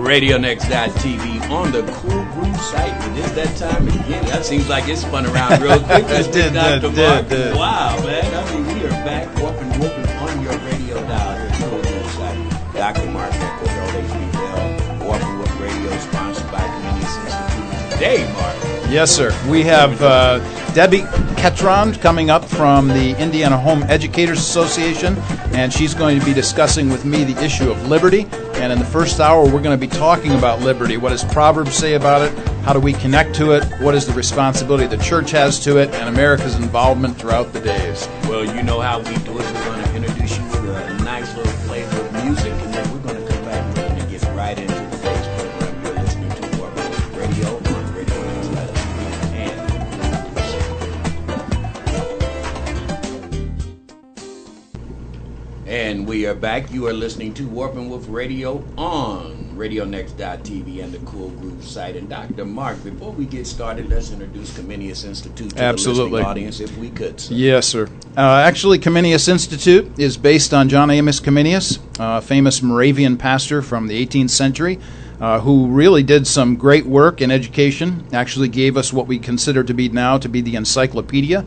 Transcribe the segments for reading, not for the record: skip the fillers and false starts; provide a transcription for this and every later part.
RadioNext.tv on the Cool Groove site. It is that time again. That seems like it's spun around real quick. Did. Wow, man. I mean, we are back. Warp and Woof on your radio dial here at the Cool Groove site. Dr. Mark Eckel, HBL, Warp and Woof Radio, sponsored by Comenius Institute. Today, Mark. Yes, sir. We have Debi Ketron coming up from the Indiana Home Educators Association, and she's going to be discussing with me the issue of liberty. And in the first hour, we're going to be talking about liberty. What does Proverbs say about it? How do we connect to it? What is the responsibility the church has to it? And America's involvement throughout the days. Well, you know how we do it. We're going to introduce you to a nice little flavor of music, and then we're going to come back and we're going to get right into today's program. You're listening to Warp and Woof Radio on Radio And we are back. You are listening to Warp and Woof Radio on RadioNext.tv and the Cool Groove site. And Dr. Mark, before we get started, let's introduce Comenius Institute to the listening audience, if we could, sir. Yes, sir. Actually, Comenius Institute is based on John Amos Comenius, a famous Moravian pastor from the 18th century, who really did some great work in education, actually gave us what we consider to be now to be the encyclopedia.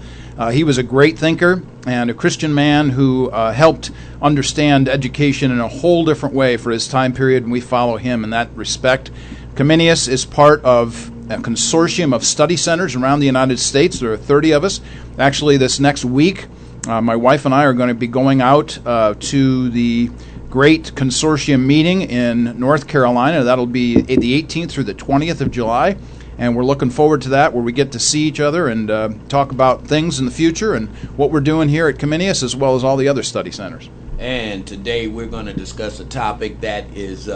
He was a great thinker and a Christian man who helped understand education in a whole different way for his time period, and we follow him in that respect. Comenius is part of a consortium of study centers around the United States. There are 30 of us. Actually, this next week, my wife and I are going to be going out to the great consortium meeting in North Carolina. That'll be the 18th through the 20th of July, and we're looking forward to that, where we get to see each other and talk about things in the future and what we're doing here at Comenius, as well as all the other study centers. And today we're going to discuss a topic that is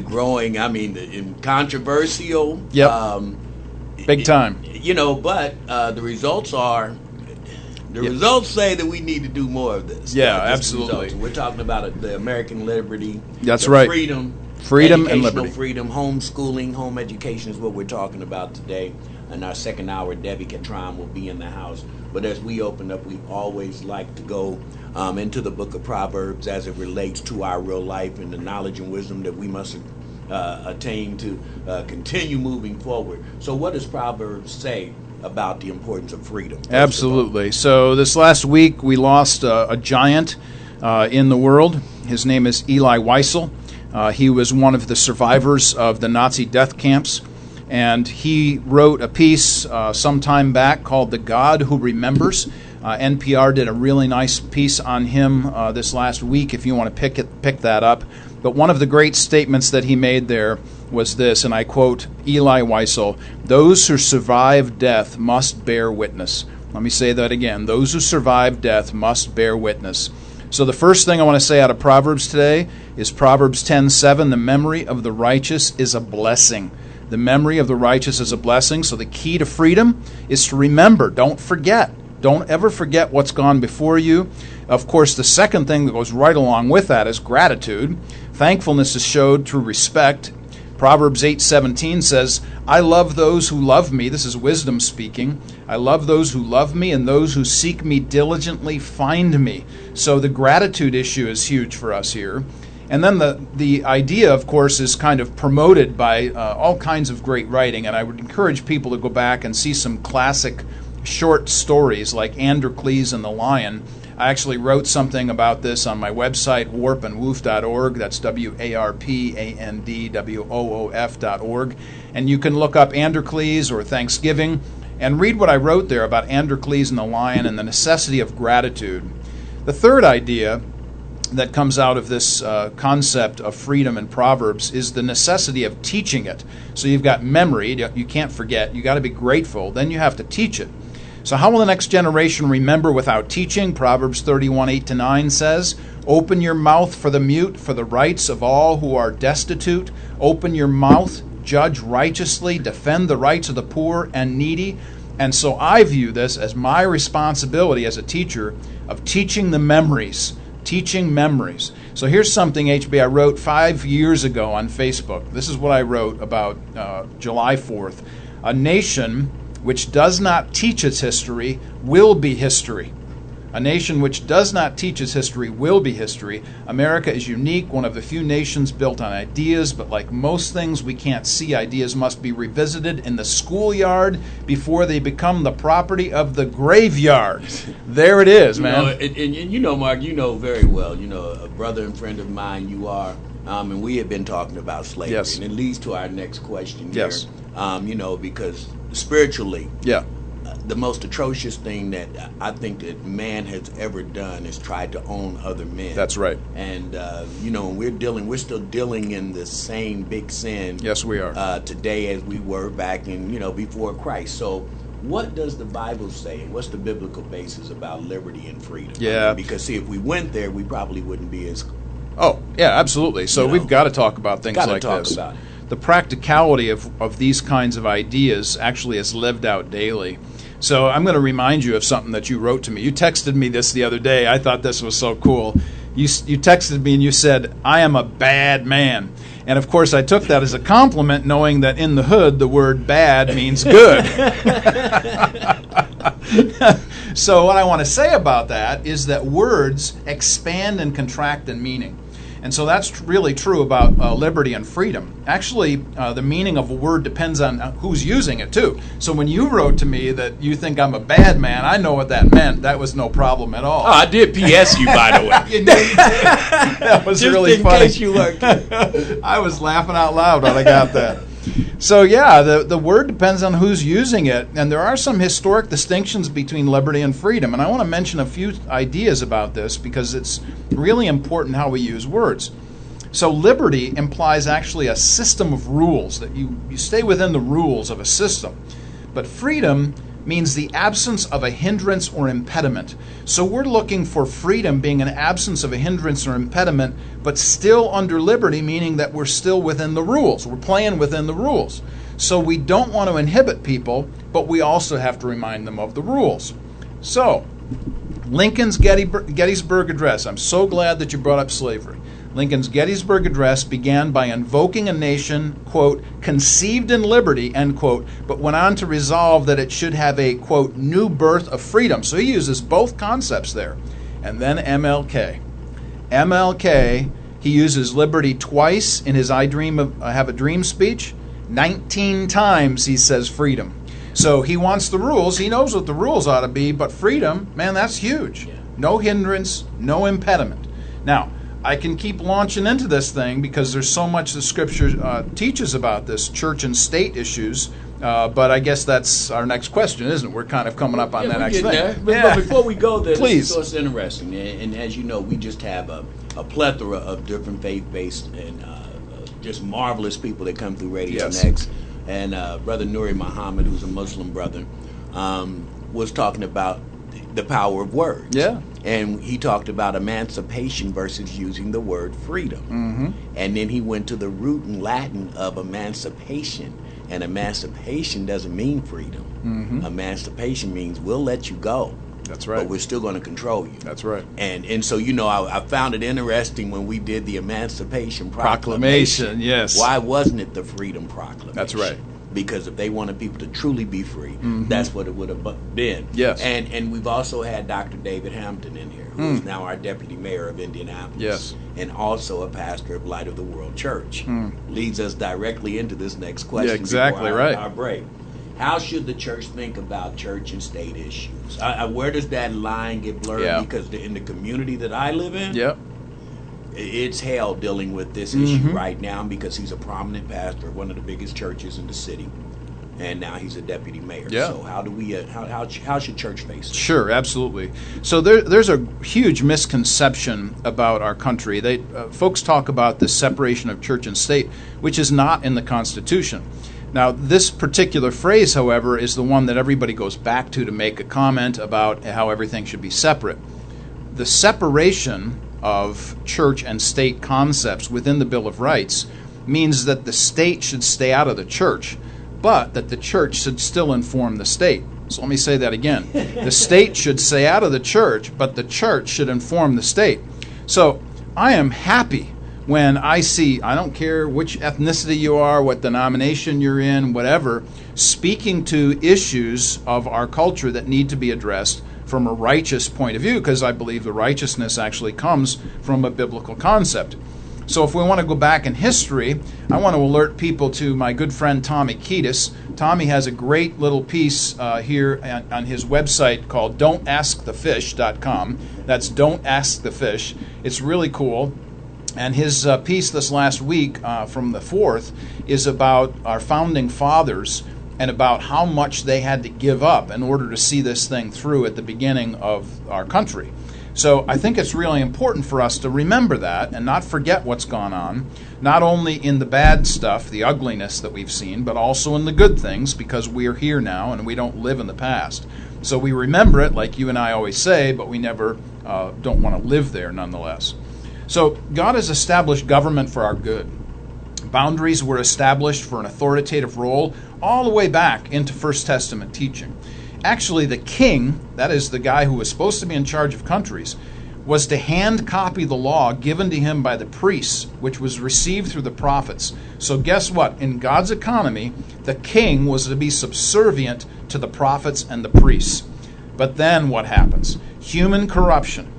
growing, controversial. Yep. Big time. But the results are... results say that we need to do more of this. Yeah, absolutely. We're talking about the American liberty. That's right. Freedom and liberty. Freedom, homeschooling, home education is what we're talking about today. In our second hour, Debi Ketron will be in the house. But as we open up, we always like to go into the book of Proverbs as it relates to our real life and the knowledge and wisdom that we must attain to continue moving forward. So what does Proverbs say about the importance of freedom? Absolutely. So this last week we lost a giant in the world. His name is Elie Wiesel. He was one of the survivors of the Nazi death camps, and he wrote a piece some time back called "The God Who Remembers." NPR did a really nice piece on him this last week, if you want to pick that up. But one of the great statements that he made there was this, and I quote Elie Wiesel: "Those who survive death must bear witness." Let me say that again. Those who survive death must bear witness. So the first thing I want to say out of Proverbs today is Proverbs 10:7, "The memory of the righteous is a blessing." The memory of the righteous is a blessing. So the key to freedom is to remember. Don't forget. Don't ever forget what's gone before you. Of course, the second thing that goes right along with that is gratitude. Thankfulness is showed through respect. Proverbs 8:17 says, "I love those who love me." This is wisdom speaking. "I love those who love me, and those who seek me diligently find me." So the gratitude issue is huge for us here. And then the idea, of course, is kind of promoted by all kinds of great writing. And I would encourage people to go back and see some classic short stories like Androcles and the Lion. I actually wrote something about this on my website, warpandwoof.org. That's warpandwoof.org. And you can look up Androcles or Thanksgiving and read what I wrote there about Androcles and the Lion and the necessity of gratitude. The third idea that comes out of this concept of freedom in Proverbs is the necessity of teaching it. So you've got memory, you can't forget, you got to be grateful, then you have to teach it. So how will the next generation remember without teaching? Proverbs 31:8-9 says, "Open your mouth for the mute, for the rights of all who are destitute. Open your mouth, judge righteously, defend the rights of the poor and needy." And so I view this as my responsibility as a teacher of teaching the memories. Teaching memories. So here's something, HB, I wrote 5 years ago on Facebook. This is what I wrote about July 4th. "A nation which does not teach its history will be history." A nation which does not teach its history will be history. America is unique, one of the few nations built on ideas, but like most things we can't see, ideas must be revisited in the schoolyard before they become the property of the graveyard. There it is, man. And Mark, you know very well, a brother and friend of mine you are, and we have been talking about slavery. Yes. And it leads to our next question here. Yes. Because spiritually, Yeah. The most atrocious thing that I think that man has ever done is try to own other men. That's right. And we're still dealing in the same big sin. Yes, we are. Today as we were back in before Christ. So, what does the Bible say? What's the biblical basis about liberty and freedom? Yeah. Because see, if we went there, we probably wouldn't be as. Oh, yeah, absolutely. So we've got to talk about things like this. About it. The practicality of these kinds of ideas actually is lived out daily. So I'm going to remind you of something that you wrote to me. You texted me this the other day. I thought this was so cool. You texted me and you said, "I am a bad man." And of course I took that as a compliment, knowing that in the hood the word bad means good. So what I want to say about that is that words expand and contract in meaning. And so that's really true about liberty and freedom. Actually, the meaning of a word depends on who's using it, too. So when you wrote to me that you think I'm a bad man, I know what that meant. That was no problem at all. Oh, I did PS you, by the way. That was just really in funny. Case you weren't. I was laughing out loud when I got that. So yeah, the word depends on who's using it, and there are some historic distinctions between liberty and freedom, and I want to mention a few ideas about this because it's really important how we use words. So liberty implies actually a system of rules, that you stay within the rules of a system. But freedom means the absence of a hindrance or impediment. So we're looking for freedom being an absence of a hindrance or impediment, but still under liberty, meaning that we're still within the rules. We're playing within the rules. So we don't want to inhibit people, but we also have to remind them of the rules. So, Lincoln's Gettysburg Address. I'm so glad that you brought up slavery. Lincoln's Gettysburg Address began by invoking a nation, quote, conceived in liberty, end quote, but went on to resolve that it should have a, quote, new birth of freedom. So he uses both concepts there. And then MLK. MLK, he uses liberty twice in his I Have a Dream speech. 19 times he says freedom. So he wants the rules. He knows what the rules ought to be, but freedom, man, that's huge. Yeah. No hindrance, no impediment. Now, I can keep launching into this thing because there's so much the Scripture teaches about this church and state issues, but I guess that's our next question, isn't it? We're kind of coming up on that next thing. But before we go there, please. This is so interesting. And as you know, we just have a plethora of different faith-based and just marvelous people that come through Radio Yes. Next. And Brother Nuri Muhammad, who's a Muslim brother, was talking about the power of words. Yeah. And he talked about emancipation versus using the word freedom. Mm-hmm. And then he went to the root in Latin of emancipation. And emancipation doesn't mean freedom. Mm-hmm. Emancipation means we'll let you go. That's right. But we're still going to control you. That's right. And so, I found it interesting when we did the Emancipation Proclamation, yes. Why wasn't it the Freedom Proclamation? That's right. Because if they wanted people to truly be free, Mm-hmm. that's what it would have been. Yes. And we've also had Dr. David Hampton in here, who's now our deputy mayor of Indianapolis. Yes. And also a pastor of Light of the World Church. Leads us directly into this next question. Yeah, exactly before right. Our break. How should the church think about church and state issues? Where does that line get blurred? Yeah. Because in the community that I live in, Yep. it's hell dealing with this issue right now because he's a prominent pastor of one of the biggest churches in the city, and now he's a deputy mayor. Yeah. So how do we? How should church face it? Sure, absolutely. So there's a huge misconception about our country. Folks talk about the separation of church and state, which is not in the Constitution. Now, this particular phrase, however, is the one that everybody goes back to make a comment about how everything should be separate. The separation of church and state concepts within the Bill of Rights means that the state should stay out of the church, but that the church should still inform the state. So let me say that again. The state should stay out of the church, but the church should inform the state. So I am happy when I see, I don't care which ethnicity you are, what denomination you're in, whatever, speaking to issues of our culture that need to be addressed from a righteous point of view, because I believe the righteousness actually comes from a biblical concept. So if we want to go back in history, I want to alert people to my good friend Tommy Kiedis. Tommy has a great little piece here on his website called don'taskthefish.com. That's Don't Ask the Fish. It's really cool. And his piece this last week from the 4th is about our founding fathers and about how much they had to give up in order to see this thing through at the beginning of our country. So I think it's really important for us to remember that and not forget what's gone on, not only in the bad stuff, the ugliness that we've seen, but also in the good things, because we are here now and we don't live in the past. So we remember it, like you and I always say, but we never don't want to live there nonetheless. So God has established government for our good. Boundaries were established for an authoritative role all the way back into First Testament teaching. Actually, the king, that is the guy who was supposed to be in charge of countries, was to hand copy the law given to him by the priests, which was received through the prophets. So guess what? In God's economy, the king was to be subservient to the prophets and the priests. But then what happens? Human corruption.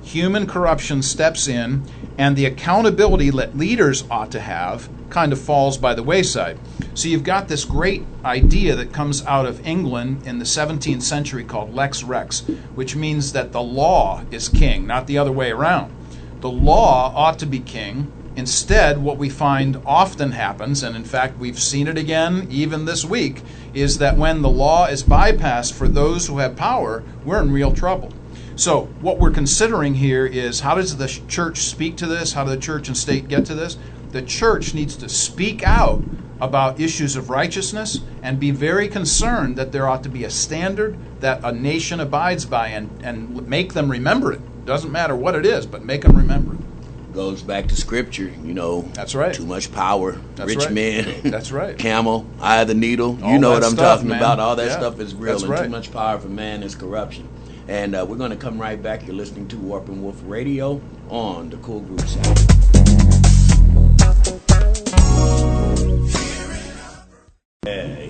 Human corruption steps in, and the accountability that leaders ought to have kind of falls by the wayside. So you've got this great idea that comes out of England in the 17th century called Lex Rex, which means that the law is king, not the other way around. The law ought to be king. Instead, what we find often happens, and in fact we've seen it again even this week, is that when the law is bypassed for those who have power, we're in real trouble. So what we're considering here is, how does the church speak to this? How do the church and state get to this? The church needs to speak out about issues of righteousness and be very concerned that there ought to be a standard that a nation abides by, and make them remember it. Doesn't matter what it is, but make them remember it. Goes back to scripture, That's right. Too much power, That's rich right. men. That's right. Camel, eye of the needle. All You know that what I'm stuff, talking man. about. All that Yeah, stuff is real, that's and right. too much power for man is corruption. And we're going to come right back. You're listening to Warp and Woof Radio on the Cool Group side.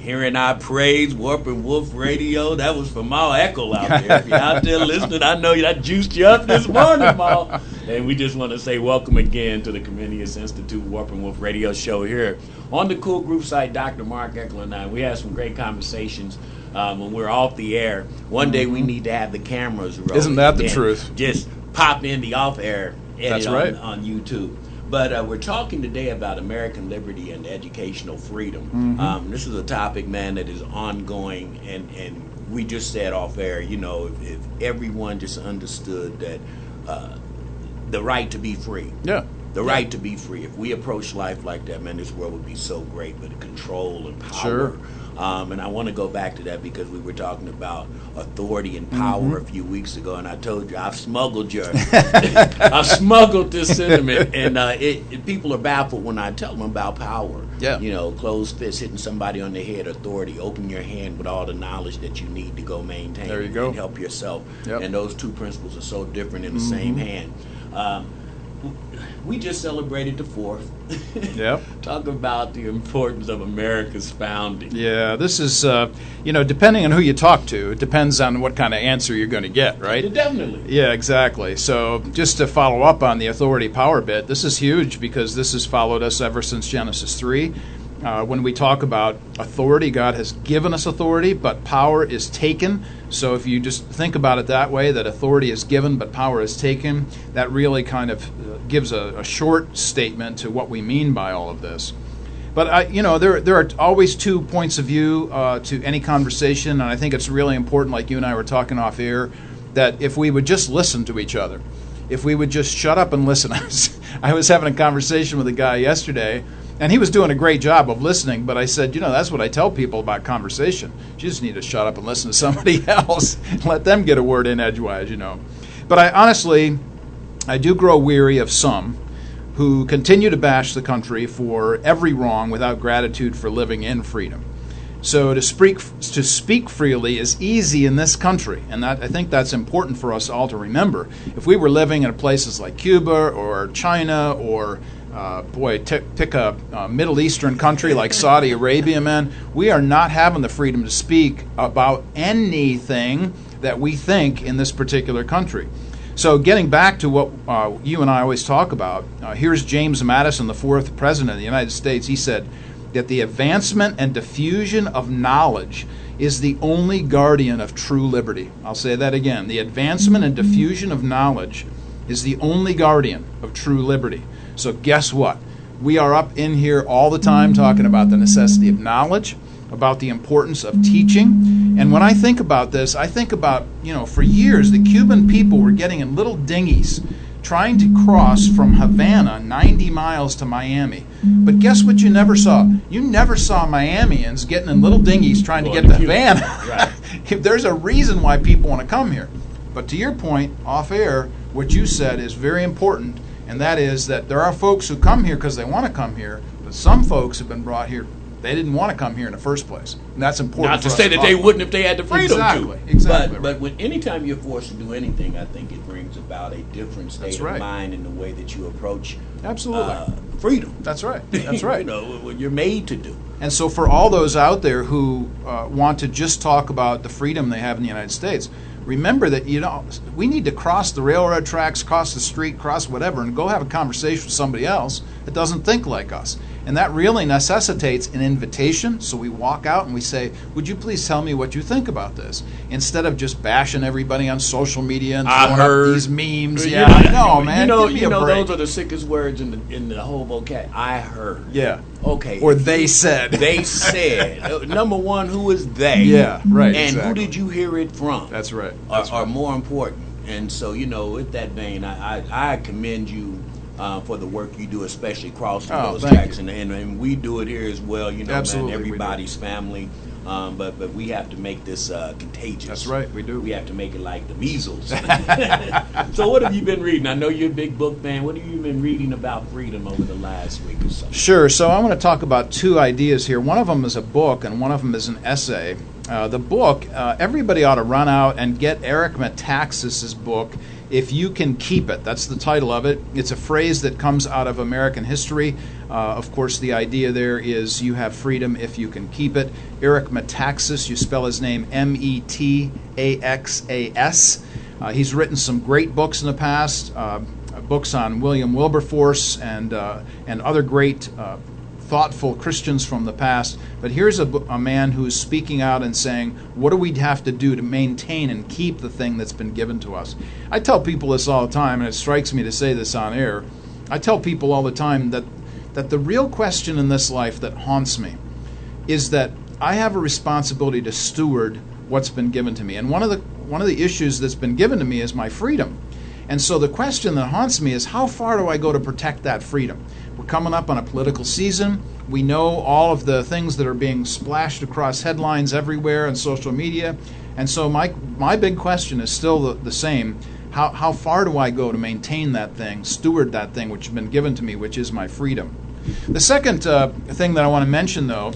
Hearing our praise, Warp and Woof Radio. That was for Maul Eckel out there. If you're out there listening, I know that juiced you up this morning, Maul. And we just want to say welcome again to the Comenius Institute Warp and Woof Radio show here on the Cool Group site. Dr. Mark Eckel and I, we had some great conversations when we're off the air. One day we need to have the cameras rolling. Isn't that the truth? Just pop in the off-air edit That's right. on YouTube. But we're talking today about American liberty and educational freedom. This is a topic, man, that is ongoing, and we just said off air, if everyone just understood that the right to be free. Yeah. The right to be free. If we approach life like that, man, this world would be so great with control and power. Sure. And I want to go back to that because we were talking about authority and power a few weeks ago, and I told you I've smuggled I've smuggled this sentiment, and people are baffled when I tell them about power. Yeah. Closed fist, hitting somebody on the head, authority, open your hand with all the knowledge that you need to go maintain There you go. and help yourself. Yep. And those two principles are so different in the same hand. We just celebrated the 4th. Yep. Talk about the importance of America's founding. Yeah, this is, depending on who you talk to, it depends on what kind of answer you're going to get, right? Definitely. Yeah, exactly. So just to follow up on the authority power bit, this is huge because this has followed us ever since Genesis 3. When we talk about authority, God has given us authority, but power is taken. So if you just think about it that way, that authority is given, but power is taken, that really kind of gives a short statement to what we mean by all of this. But there are always two points of view to any conversation, and I think it's really important, like you and I were talking off air, that if we would just listen to each other, if we would just shut up and listen. I was having a conversation with a guy yesterday, and he was doing a great job of listening, but I said, that's what I tell people about conversation. You just need to shut up and listen to somebody else and let them get a word in edgewise, But I do grow weary of some who continue to bash the country for every wrong without gratitude for living in freedom. So to speak freely is easy in this country, and I think that's important for us all to remember. If we were living in places like Cuba or China or pick a Middle Eastern country like Saudi Arabia, man, we are not having the freedom to speak about anything that we think in this particular country. So getting back to what you and I always talk about, here's James Madison, the fourth president of the United States. He said that the advancement and diffusion of knowledge is the only guardian of true liberty. I'll say that again. The advancement and diffusion of knowledge is the only guardian of true liberty. So guess what? We are up in here all the time talking about the necessity of knowledge, about the importance of teaching. And when I think about this, I think about, for years the Cuban people were getting in little dinghies trying to cross from Havana 90 miles to Miami. But guess what you never saw? You never saw Miamians getting in little dinghies trying to get to Havana. Right. There's a reason why people want to come here. But to your point, off air, what you said is very important, and that is that there are folks who come here because they want to come here, but some folks have been brought here. They didn't want to come here in the first place. And that's important. Not to say that they wouldn't if they had the freedom to. Exactly. But when anytime you're forced to do anything, I think it brings about a different state of mind in the way that you approach freedom. That's right. That's right. What you're made to do. And so for all those out there who want to just talk about the freedom they have in the United States, remember that we need to cross the railroad tracks, cross the street, cross whatever, and go have a conversation with somebody else that doesn't think like us. And that really necessitates an invitation. So we walk out and we say, would you please tell me what you think about this? Instead of just bashing everybody on social media and throwing up these memes. Yeah, I know, man. Give me a break. Those are the sickest words in the whole vocab. I heard. Yeah. Okay. Or they said. They said. Number one, who is they? Yeah, right. And exactly. who did you hear it from? That's right. Are more important. And so, with that vein, I commend you for the work you do, especially crossing those tracks. And we do it here as well. Absolutely, man, everybody's family. But we have to make this contagious. That's right, we do. We have to make it like the measles. So what have you been reading? I know you're a big book fan. What have you been reading about freedom over the last week or so? Sure. So I want to talk about two ideas here. One of them is a book, and one of them is an essay. The book, everybody ought to run out and get Eric Metaxas's book, If You Can Keep It. That's the title of it. It's a phrase that comes out of American history. Of course, the idea there is you have freedom if you can keep it. Eric Metaxas, you spell his name Metaxas. He's written some great books in the past, books on William Wilberforce and other great thoughtful Christians from the past. But here's a man who's speaking out and saying, what do we have to do to maintain and keep the thing that's been given to us? I tell people this all the time, and it strikes me to say this on air. I tell people all the time that the real question in this life that haunts me is that I have a responsibility to steward what's been given to me. And one of the issues that's been given to me is my freedom. And so the question that haunts me is, how far do I go to protect that freedom? We're coming up on a political season. We know all of the things that are being splashed across headlines everywhere on social media. And so my big question is still the same. How far do I go to maintain that thing, steward that thing which has been given to me, which is my freedom? The second thing that I want to mention, though,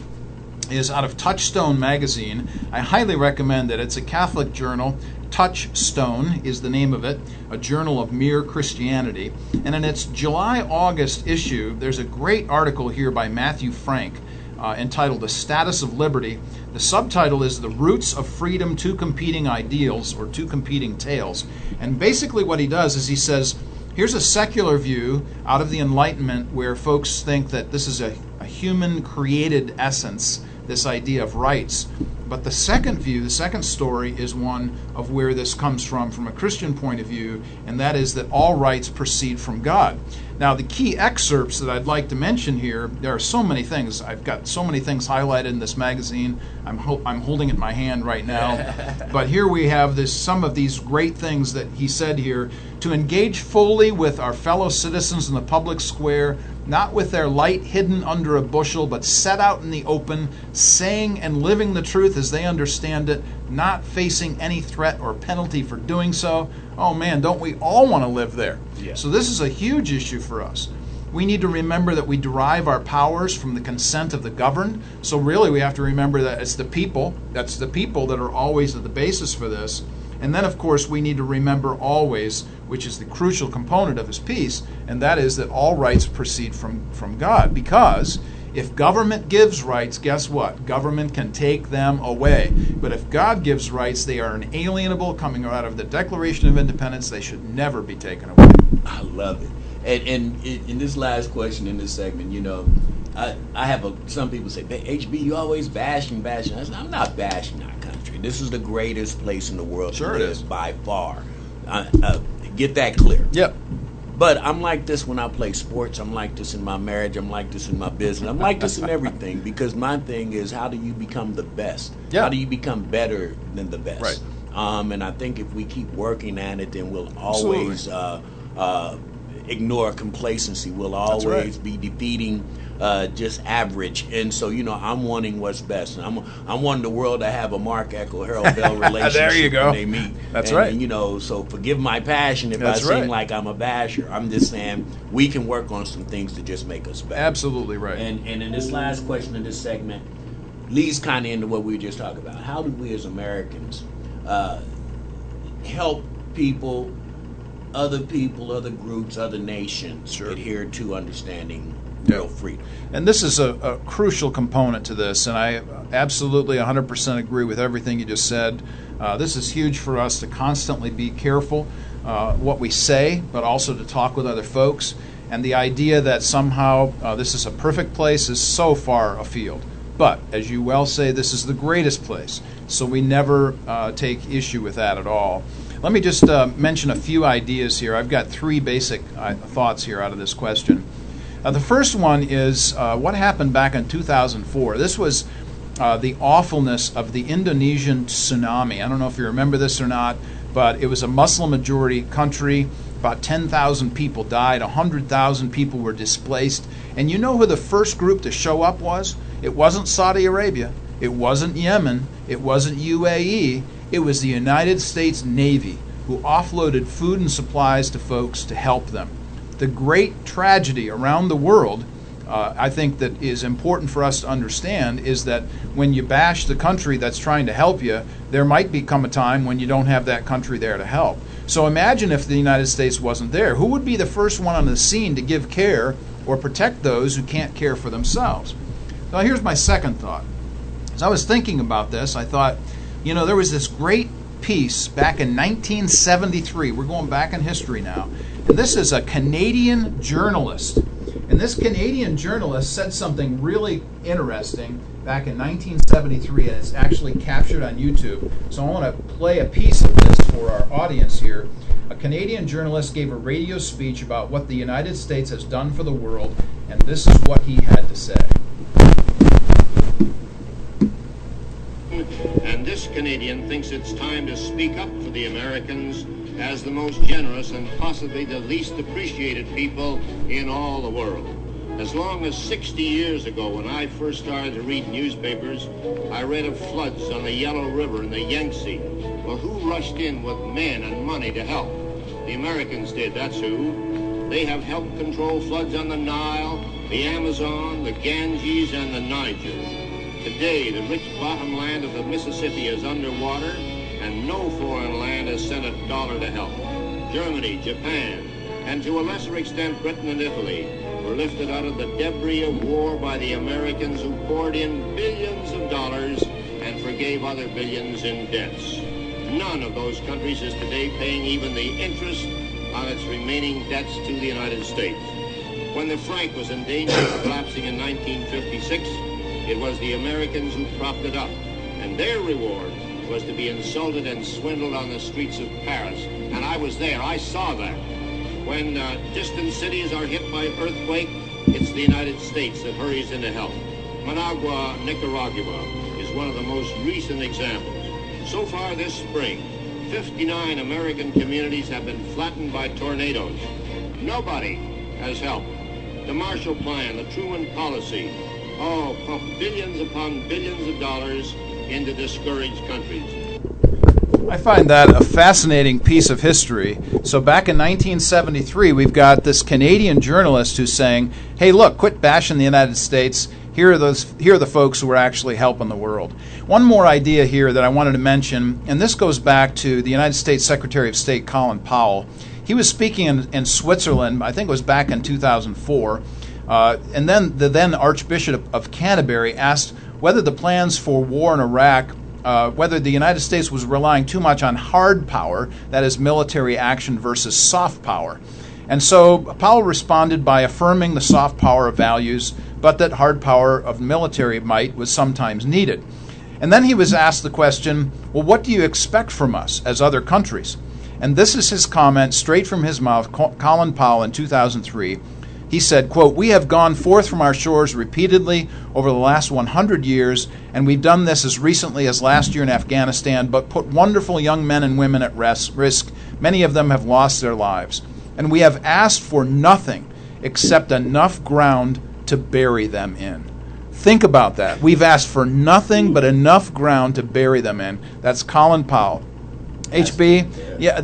is out of Touchstone magazine. I highly recommend it. It's a Catholic journal. Touchstone is the name of it, a journal of mere Christianity. And in its July-August issue, there's a great article here by Matthew Frank entitled The Status of Liberty. The subtitle is The Roots of Freedom, Two Competing Ideals, or Two Competing Tales. And basically what he does is he says, here's a secular view out of the Enlightenment where folks think that this is a human-created essence, this idea of rights. But the second view, the second story, is one of where this comes from a Christian point of view, and that is that all rights proceed from God. Now, the key excerpts that I'd like to mention here, there are so many things. I've got so many things highlighted in this magazine. I'm holding it in my hand right now. But here we have some of these great things that he said here. To engage fully with our fellow citizens in the public square, not with their light hidden under a bushel, but set out in the open, saying and living the truth as they understand it, not facing any threat or penalty for doing so. Oh man, don't we all want to live there? Yeah. So this is a huge issue for us. We need to remember that we derive our powers from the consent of the governed. So really we have to remember that it's the people, that's the people that are always at the basis for this. And then, of course, we need to remember always, which is the crucial component of his piece, and that is that all rights proceed from God. Because If government gives rights, guess what? Government can take them away. But if God gives rights, they are inalienable, coming out of the Declaration of Independence. They should never be taken away. I love it. And in this last question in this segment, you know, I have some people say, HB, you always bashing. I said, I'm not bashing our country. This is the greatest place in the world to live by far. Get that clear. Yep. But I'm like this when I play sports. I'm like this in my marriage. I'm like this in my business. I'm like this in everything, because my thing is, how do you become the best? Yeah. How do you become better than the best? Right. And I think if we keep working at it, then we'll always ignore complacency. We'll always be defeating just average. And so, you know, I'm wanting what's best. And I'm wanting the world to have a Mark Eckel, Harold Bell relationship there you go. when they meet. That's right. And, you know, so forgive my passion if That's I seem right. like I'm a basher. I'm just saying we can work on some things to just make us better. Absolutely right. And in this last question in this segment leads kind of into what we were just talking about. How do we as Americans help people, other groups, other nations adhere to understanding real freedom? And this is a crucial component to this, and I absolutely 100% agree with everything you just said. This is huge for us to constantly be careful what we say, but also to talk with other folks. And the idea that somehow this is a perfect place is so far afield. But, as you well say, this is the greatest place, so we never take issue with that at all. Let me just mention a few ideas here. I've got three basic thoughts here out of this question. The first one is what happened back in 2004. This was the awfulness of the Indonesian tsunami. I don't know if you remember this or not, but it was a Muslim-majority country. About 10,000 people died, 100,000 people were displaced. And you know who the first group to show up was? It wasn't Saudi Arabia. It wasn't Yemen. It wasn't UAE. It was the United States Navy, who offloaded food and supplies to folks to help them. The great tragedy around the world, I think that is important for us to understand, is that when you bash the country that's trying to help you, there might become a time when you don't have that country there to help. So imagine if the United States wasn't there. Who would be the first one on the scene to give care or protect those who can't care for themselves? Now here's my second thought. As I was thinking about this, I thought, you know, there was this great piece back in 1973. We're going back in history now. And this is a Canadian journalist. And this Canadian journalist said something really interesting back in 1973, and it's actually captured on YouTube. So I want to play a piece of this for our audience here. A Canadian journalist gave a radio speech about what the United States has done for the world, and this is what he had to say. And this Canadian thinks it's time to speak up for the Americans as the most generous and possibly the least appreciated people in all the world. As long as 60 years ago, when I first started to read newspapers, I read of floods on the Yellow River and the Yangtze. Well, who rushed in with men and money to help? The Americans did, that's who. They have helped control floods on the Nile, the Amazon, the Ganges, and the Niger. Today, the rich bottom land of the Mississippi is underwater, and no foreign land has sent a dollar to help. Germany, Japan, and to a lesser extent Britain and Italy were lifted out of the debris of war by the Americans, who poured in billions of dollars and forgave other billions in debts. None of those countries is today paying even the interest on its remaining debts to the United States. When the franc was in danger of collapsing in 1956, it was the Americans who propped it up, and their reward was to be insulted and swindled on the streets of Paris. And I was there, I saw that. When distant cities are hit by earthquake, it's the United States that hurries in to help. Managua, Nicaragua is one of the most recent examples. So far this spring, 59 American communities have been flattened by tornadoes. Nobody has helped. The Marshall Plan, the Truman Policy, pump billions upon billions of dollars into discouraged countries. I find that a fascinating piece of history. So back in 1973, we've got this Canadian journalist who's saying, hey, look, quit bashing the United States. Here are the folks who are actually helping the world. One more idea here that I wanted to mention, and this goes back to the United States Secretary of State Colin Powell. He was speaking in Switzerland, I think it was back in 2004, And then the then Archbishop of Canterbury asked whether the plans for war in Iraq, whether the United States was relying too much on hard power, that is military action, versus soft power. And so Powell responded by affirming the soft power of values, but that hard power of military might was sometimes needed. And then he was asked the question, well, what do you expect from us as other countries? And this is his comment straight from his mouth, Colin Powell in 2003. He said, quote, "We have gone forth from our shores repeatedly over the last 100 years, and we've done this as recently as last year in Afghanistan, but put wonderful young men and women at risk. Many of them have lost their lives. And we have asked for nothing except enough ground to bury them in." Think about that. We've asked for nothing but enough ground to bury them in. That's Colin Powell. HB, yeah,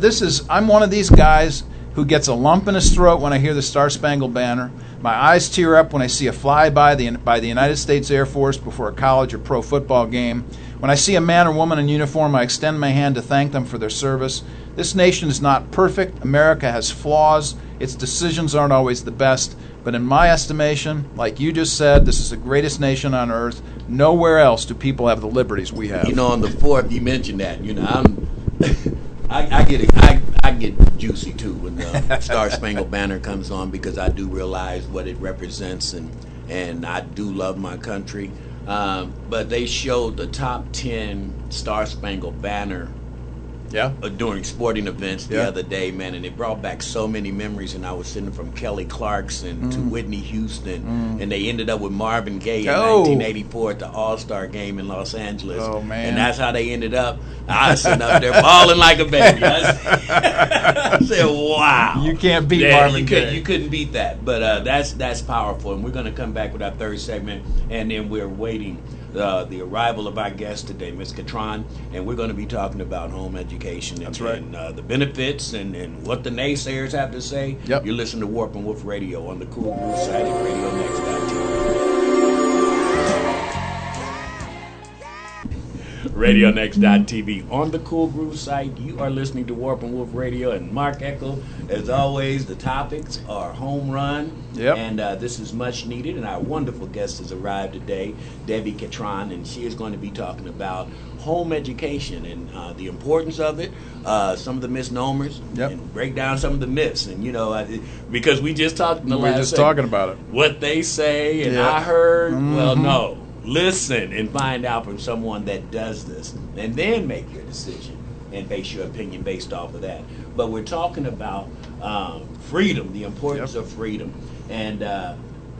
I'm one of these guys who gets a lump in his throat when I hear the Star-Spangled Banner. My eyes tear up when I see a flyby by the United States Air Force before a college or pro football game. When I see a man or woman in uniform, I extend my hand to thank them for their service. This nation is not perfect. America has flaws. Its decisions aren't always the best. But in my estimation, like you just said, this is the greatest nation on earth. Nowhere else do people have the liberties we have. You know, on the 4th, you mentioned that. You know, I get it. I get juicy too when the Star Spangled Banner comes on, because I do realize what it represents, and I do love my country. But they showed the top 10 Star Spangled Banner during sporting events the other day, man, and it brought back so many memories. And I was sitting from Kelly Clarkson to Whitney Houston, and they ended up with Marvin Gaye in 1984 at the All-Star game in Los Angeles. Oh, man. And that's how they ended up. I was sitting up there bawling like a baby. I said, wow. You can't beat Marvin Gaye. You couldn't beat that. But that's powerful. And we're going to come back with our third segment, and then we're waiting the arrival of our guest today, Ms. Ketron, and we're going to be talking about home education and, and the benefits and what the naysayers have to say. Yep. You're listening to Warp and Woof Radio on the Cool Groove site at RadioNext.tv. On the Cool Groove site, you are listening to Warp and Woof Radio, and Mark Eckel. As always, the topics are home run, and this is much needed. And our wonderful guest has arrived today, Debi Ketron, and she is going to be talking about home education and the importance of it, some of the misnomers, and break down some of the myths. And, you know, because we just talked in the last segment, talking about it. What they say, and I heard, well, no. Listen and find out from someone that does this, and then make your decision and base your opinion based off of that. But we're talking about freedom, the importance of freedom, and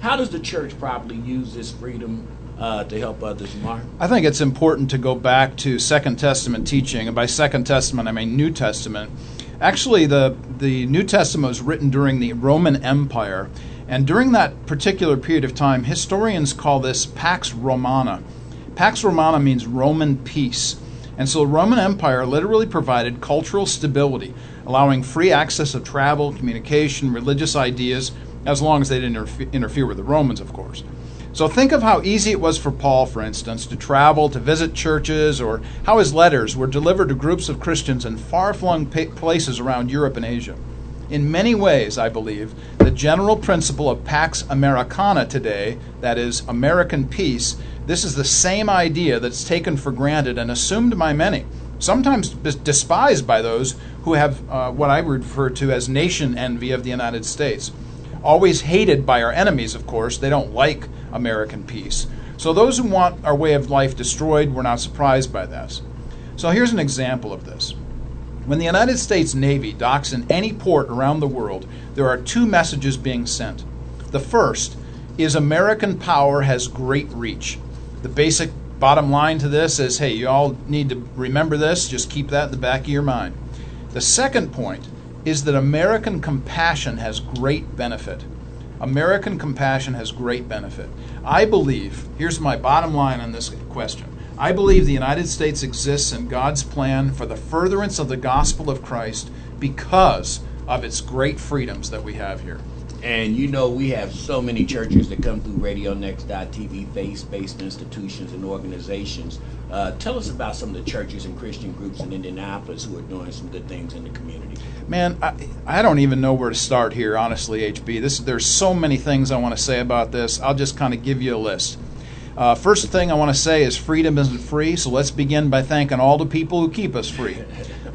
how does the church properly use this freedom to help others, Mark? I think it's important to go back to Second Testament teaching, and by Second Testament I mean New Testament. Actually, the New Testament was written during the Roman Empire. And during that particular period of time, historians call this Pax Romana. Pax Romana means Roman peace. And so the Roman Empire literally provided cultural stability, allowing free access of travel, communication, religious ideas, as long as they didn't interfere with the Romans, of course. So think of how easy it was for Paul, for instance, to travel, to visit churches, or how his letters were delivered to groups of Christians in far-flung places around Europe and Asia. In many ways, I believe, the general principle of Pax Americana today, that is, American peace, this is the same idea that's taken for granted and assumed by many, sometimes despised by those who have what I refer to as nation envy of the United States. Always hated by our enemies, of course. They don't like American peace. So those who want our way of life destroyed, we're not surprised by this. So here's an example of this. When the United States Navy docks in any port around the world, there are two messages being sent. The first is American power has great reach. The basic bottom line to this is, hey, you all need to remember this. Just keep that in the back of your mind. The second point is that American compassion has great benefit. American compassion has great benefit. I believe, here's my bottom line on this question. I believe the United States exists in God's plan for the furtherance of the gospel of Christ because of its great freedoms that we have here. And you know, we have so many churches that come through RadioNext.tv, faith-based institutions and organizations. Tell us about some of the churches and Christian groups in Indianapolis who are doing some good things in the community. Man, I don't even know where to start here, honestly, HB. There's so many things I want to say about this. I'll just kind of give you a list. First thing I want to say is freedom isn't free, so let's begin by thanking all the people who keep us free.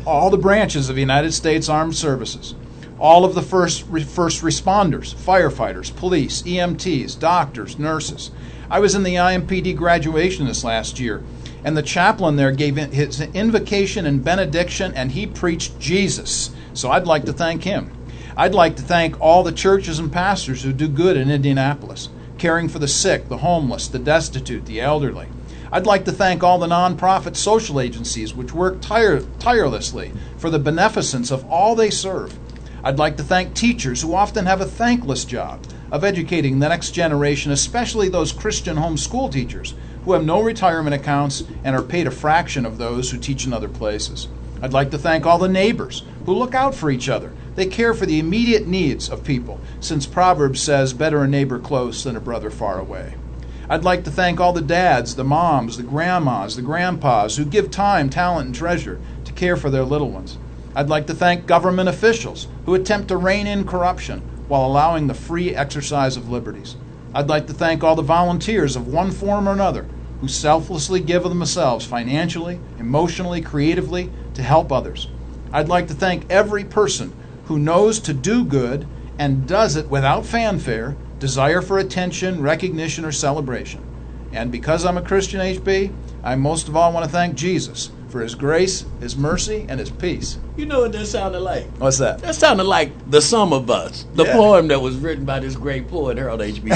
All the branches of the United States Armed Services. All of the first responders, firefighters, police, EMTs, doctors, nurses. I was in the IMPD graduation this last year, and the chaplain there gave his invocation and benediction, and he preached Jesus. So I'd like to thank him. I'd like to thank all the churches and pastors who do good in Indianapolis, caring for the sick, the homeless, the destitute, the elderly. I'd like to thank all the nonprofit social agencies which work tirelessly for the beneficence of all they serve. I'd like to thank teachers who often have a thankless job of educating the next generation, especially those Christian homeschool teachers who have no retirement accounts and are paid a fraction of those who teach in other places. I'd like to thank all the neighbors who look out for each other. They care for the immediate needs of people, since Proverbs says, better a neighbor close than a brother far away. I'd like to thank all the dads, the moms, the grandmas, the grandpas who give time, talent, and treasure to care for their little ones. I'd like to thank government officials who attempt to rein in corruption while allowing the free exercise of liberties. I'd like to thank all the volunteers of one form or another who selflessly give of themselves financially, emotionally, creatively to help others. I'd like to thank every person who knows to do good and does it without fanfare, desire for attention, recognition, or celebration. And because I'm a Christian, HB, I most of all want to thank Jesus for his grace, his mercy, and his peace. You know what that sounded like? What's that? That sounded like The Sum of Us, the poem that was written by this great poet, Harold H.B.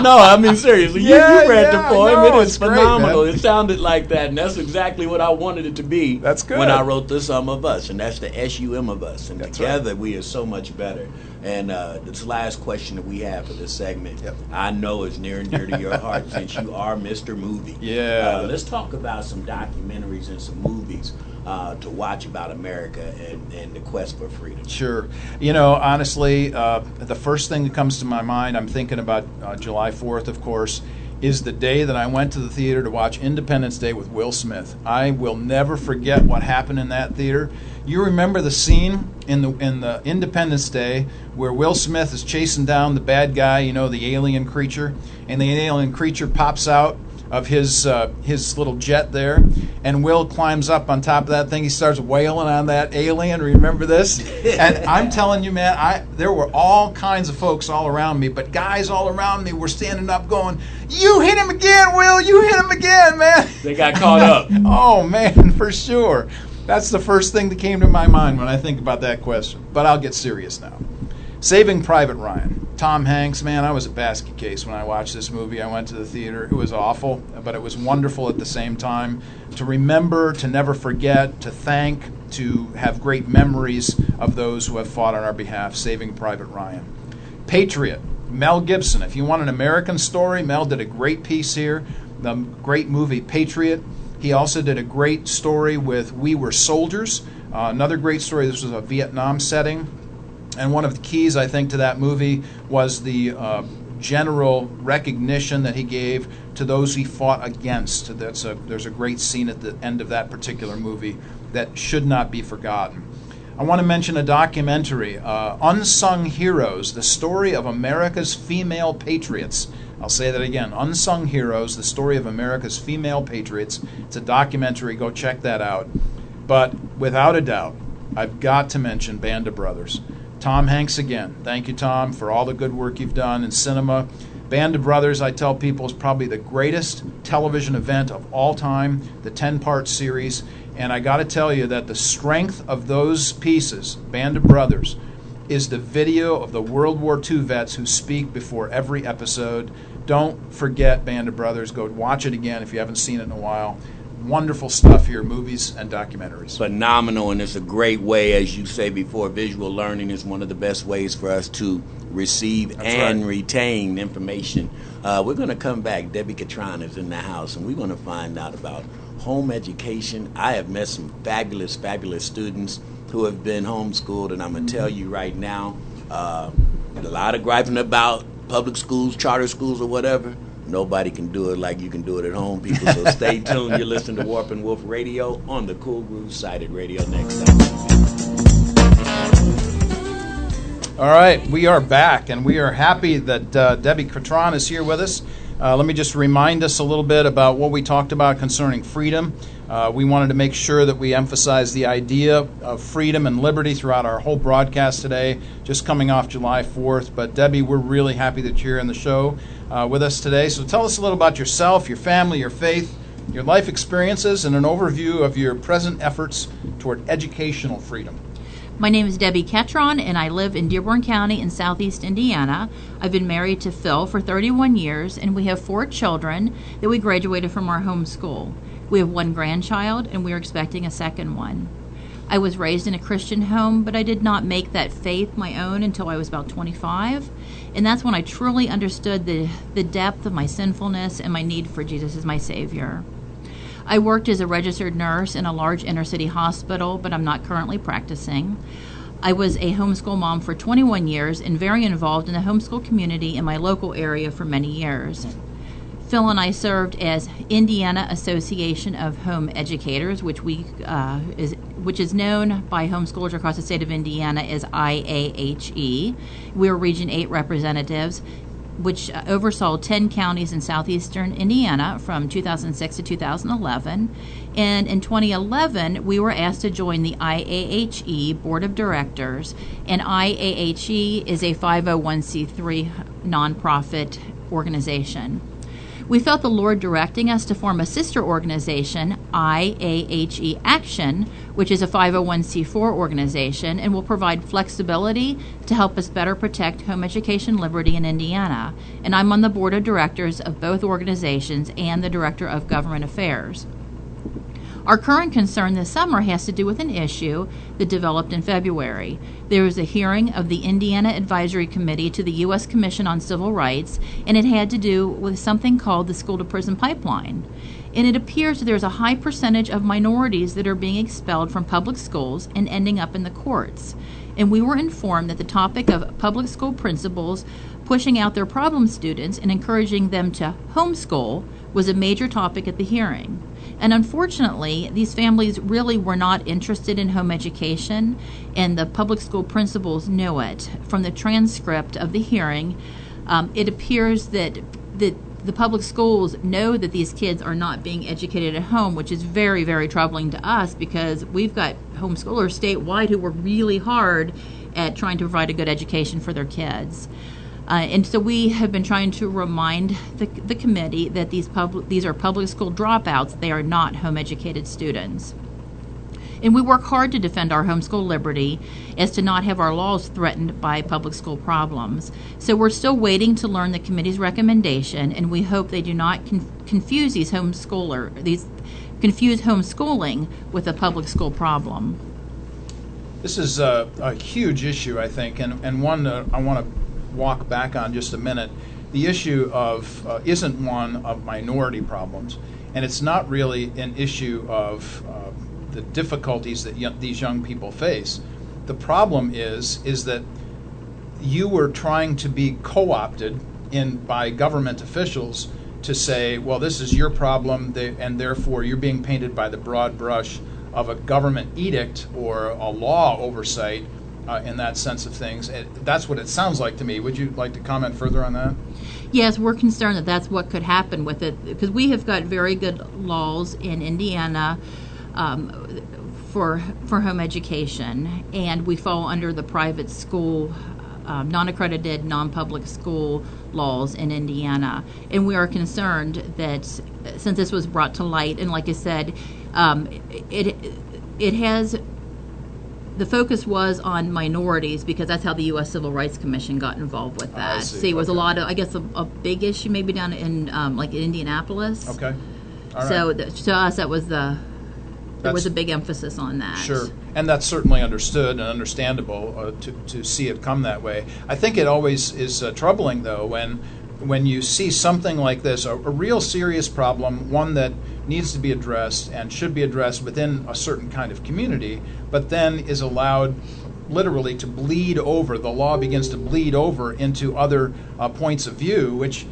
No, I mean, seriously, you read the poem. No, it is phenomenal. Great, it sounded like that, and that's exactly what I wanted it to be. That's good. When I wrote The Sum of Us, and that's the S-U-M of us. And that's together right. we are so much better. And this last question that we have for this segment, I know is near and dear to your heart since you are Mr. Movie. Yeah. Let's talk about some documentaries and some movies to watch about America and the quest for freedom. Sure. You know, honestly, the first thing that comes to my mind, I'm thinking about July 4th, of course, is the day that I went to the theater to watch Independence Day with Will Smith. I will never forget what happened in that theater. You remember the scene in the Independence Day where Will Smith is chasing down the bad guy, you know, the alien creature, and the alien creature pops out of his little jet there, and Will climbs up on top of that thing. He starts wailing on that alien. Remember this? And I'm telling you, man, there were all kinds of folks all around me, but guys all around me were standing up going, "You hit him again, Will! You hit him again, man!" They got caught up. Oh, man, for sure. That's the first thing that came to my mind when I think about that question. But I'll get serious now. Saving Private Ryan. Tom Hanks, man, I was a basket case when I watched this movie. I went to the theater. It was awful, but it was wonderful at the same time. To remember, to never forget, to thank, to have great memories of those who have fought on our behalf. Saving Private Ryan. Patriot. Mel Gibson. If you want an American story, Mel did a great piece here. The great movie Patriot. He also did a great story with We Were Soldiers. Another great story. This was a Vietnam setting. And one of the keys, I think, to that movie was the general recognition that he gave to those he fought against. There's a great scene at the end of that particular movie that should not be forgotten. I want to mention a documentary, Unsung Heroes, the story of America's female patriots. I'll say that again, Unsung Heroes, the story of America's female patriots. It's a documentary. Go check that out. But without a doubt, I've got to mention Band of Brothers. Tom Hanks again. Thank you, Tom, for all the good work you've done in cinema. Band of Brothers, I tell people, is probably the greatest television event of all time, the 10-part series. And I got to tell you that the strength of those pieces, Band of Brothers, is the video of the World War II vets who speak before every episode. Don't forget Band of Brothers. Go watch it again if you haven't seen it in a while. Wonderful stuff here, movies and documentaries. Phenomenal, and it's a great way, as you say before, visual learning is one of the best ways for us to receive retain information. We're going to come back. Debi Ketron is in the house, and we're going to find out about home education. I have met some fabulous, fabulous students who have been homeschooled, and I'm going to tell you right now, A lot of griping about public schools, charter schools, or whatever. Nobody can do it like you can do it at home, people. So stay tuned. You're listening to Warp and Woof Radio on the Cool Groove Sighted Radio. Next time. All right, we are back, and we are happy that Debi Ketron is here with us. Let me just remind us a little bit about what we talked about concerning freedom. We wanted to make sure that we emphasize the idea of freedom and liberty throughout our whole broadcast today, just coming off July 4th. But Debi, we're really happy that you're in the show with us today. So tell us a little about yourself, your family, your faith, your life experiences, and an overview of your present efforts toward educational freedom. My name is Debi Ketron, and I live in Dearborn County in southeast Indiana. I've been married to Phil for 31 years, and we have 4 children that we graduated from our home school. We have 1 grandchild, and we are expecting a second one. I was raised in a Christian home, but I did not make that faith my own until I was about 25, and that's when I truly understood the depth of my sinfulness and my need for Jesus as my Savior. I worked as a registered nurse in a large inner-city hospital, but I'm not currently practicing. I was a homeschool mom for 21 years and very involved in the homeschool community in my local area for many years. Phil and I served as Indiana Association of Home Educators, which is known by homeschoolers across the state of Indiana as IAHE. We were Region 8 representatives, which oversaw 10 counties in southeastern Indiana from 2006 to 2011. And in 2011, we were asked to join the IAHE Board of Directors, and IAHE is a 501c3 nonprofit organization. We felt the Lord directing us to form a sister organization, IAHE Action, which is a 501c4 organization and will provide flexibility to help us better protect home education liberty in Indiana. And I'm on the board of directors of both organizations and the director of government affairs. Our current concern this summer has to do with an issue that developed in February. There was a hearing of the Indiana Advisory Committee to the U.S. Commission on Civil Rights, and it had to do with something called the school-to-prison pipeline. And it appears that there's a high percentage of minorities that are being expelled from public schools and ending up in the courts. And we were informed that the topic of public school principals pushing out their problem students and encouraging them to homeschool was a major topic at the hearing. And unfortunately, these families really were not interested in home education, and the public school principals knew it. From the transcript of the hearing, it appears that the public schools know that these kids are not being educated at home, which is very, very troubling to us because we've got homeschoolers statewide who work really hard at trying to provide a good education for their kids. And so we have been trying to remind the committee that these are public school dropouts. They are not home-educated students. And we work hard to defend our homeschool liberty as to not have our laws threatened by public school problems. So we're still waiting to learn the committee's recommendation, and we hope they do not confuse homeschooling with a public school problem. This is a huge issue, I think, and one that I want to walk back on just a minute. The issue of isn't one of minority problems, and it's not really an issue of the difficulties that these young people face. The problem is that you were trying to be co-opted by government officials to say, well, this is your problem, and therefore you're being painted by the broad brush of a government edict or a law oversight in that sense of things. That's what it sounds like to me. Would you like to comment further on that? Yes, we're concerned that that's what could happen with it, because we have got very good laws in Indiana for home education, and we fall under the private school, non-accredited, non-public school laws in Indiana. And we are concerned that since this was brought to light, and like I said, it has... The focus was on minorities because that's how the U.S. Civil Rights Commission got involved with that. See, it was a lot of, I guess, a big issue maybe down in like in Indianapolis. Okay. All right. So to us, there was a big emphasis on that. Sure, and that's certainly understood and understandable to see it come that way. I think it always is troubling, though, when you see something like this, a real serious problem, one that needs to be addressed and should be addressed within a certain kind of community, but then is allowed literally to bleed over. The law begins to bleed over into other points of view, which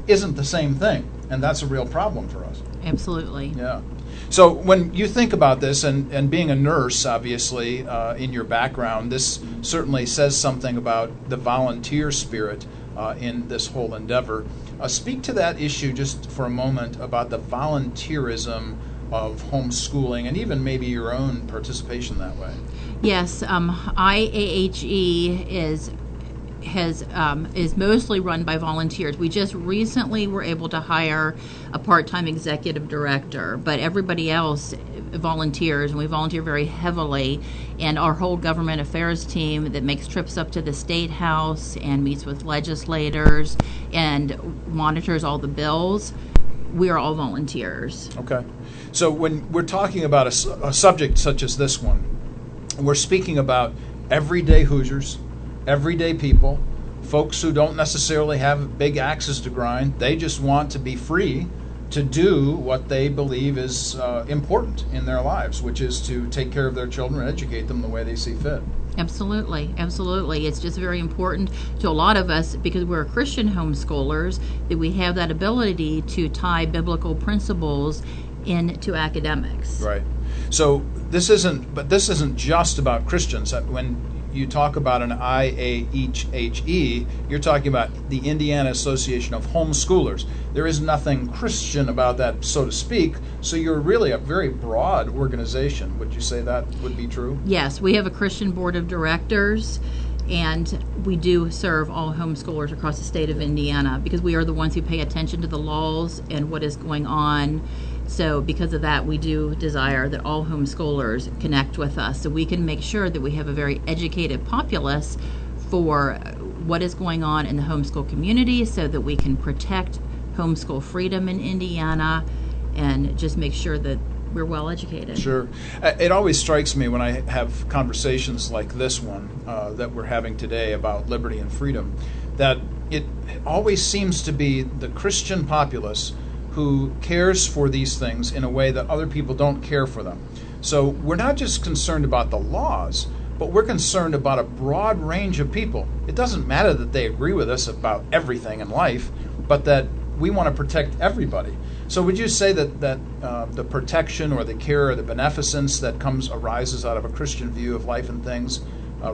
isn't the same thing. And that's a real problem for us. Absolutely. Yeah. So when you think about this, and being a nurse, obviously, in your background, this certainly says something about the volunteer spirit in this whole endeavor. Speak to that issue just for a moment about the volunteerism of homeschooling and even maybe your own participation that way. Yes, IAHE is mostly run by volunteers. We just recently were able to hire a part-time executive director, but everybody else volunteers, and we volunteer very heavily. And our whole government affairs team that makes trips up to the State House and meets with legislators and monitors all the bills, we are all volunteers. Okay. So when we're talking about a subject such as this one, we're speaking about everyday Hoosiers, everyday people, folks who don't necessarily have big axes to grind. They just want to be free to do what they believe is important in their lives, which is to take care of their children and educate them the way they see fit. Absolutely, absolutely. It's just very important to a lot of us, because we're Christian homeschoolers, that we have that ability to tie biblical principles into academics. Right. So this isn't just about Christians. When you talk about an IAHE, you're talking about the Indiana Association of Homeschoolers. There is nothing Christian about that, so to speak, so you're really a very broad organization. Would you say that would be true? Yes, we have a Christian board of directors, and we do serve all homeschoolers across the state of Indiana, because we are the ones who pay attention to the laws and what is going on. So because of that, we do desire that all homeschoolers connect with us so we can make sure that we have a very educated populace for what is going on in the homeschool community, so that we can protect homeschool freedom in Indiana and just make sure that we're well educated. Sure. It always strikes me when I have conversations like this one that we're having today about liberty and freedom, that it always seems to be the Christian populace who cares for these things in a way that other people don't care for them. So we're not just concerned about the laws, but we're concerned about a broad range of people. It doesn't matter that they agree with us about everything in life, but that we want to protect everybody. So would you say that the protection or the care or the beneficence that arises out of a Christian view of life and things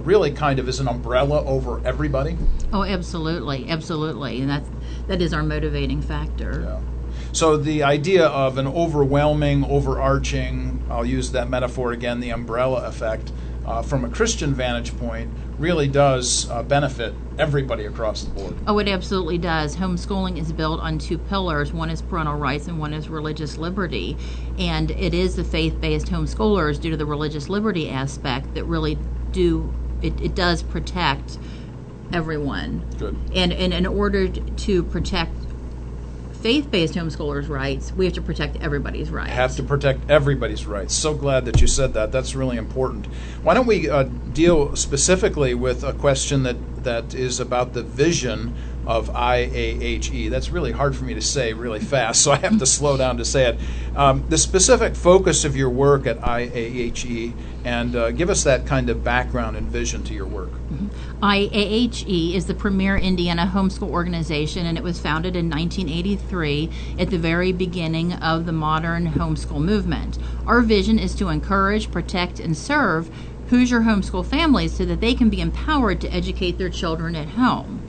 really kind of is an umbrella over everybody? Oh, absolutely, absolutely. And that is our motivating factor. Yeah. So the idea of an overwhelming, overarching, I'll use that metaphor again, the umbrella effect, from a Christian vantage point, really does benefit everybody across the board. Oh, it absolutely does. Homeschooling is built on two pillars. One is parental rights and one is religious liberty. And it is the faith-based homeschoolers, due to the religious liberty aspect, that really it does protect everyone. Good. And in order to protect faith-based homeschoolers' rights, we have to protect everybody's rights. Have to protect everybody's rights. So glad that you said that. That's really important. Why don't we deal specifically with a question that is about the vision of IAHE. That's really hard for me to say really fast, so I have to slow down to say it. The specific focus of your work at IAHE, and give us that kind of background and vision to your work. IAHE is the premier Indiana homeschool organization, and it was founded in 1983 at the very beginning of the modern homeschool movement. Our vision is to encourage, protect, and serve Hoosier homeschool families so that they can be empowered to educate their children at home.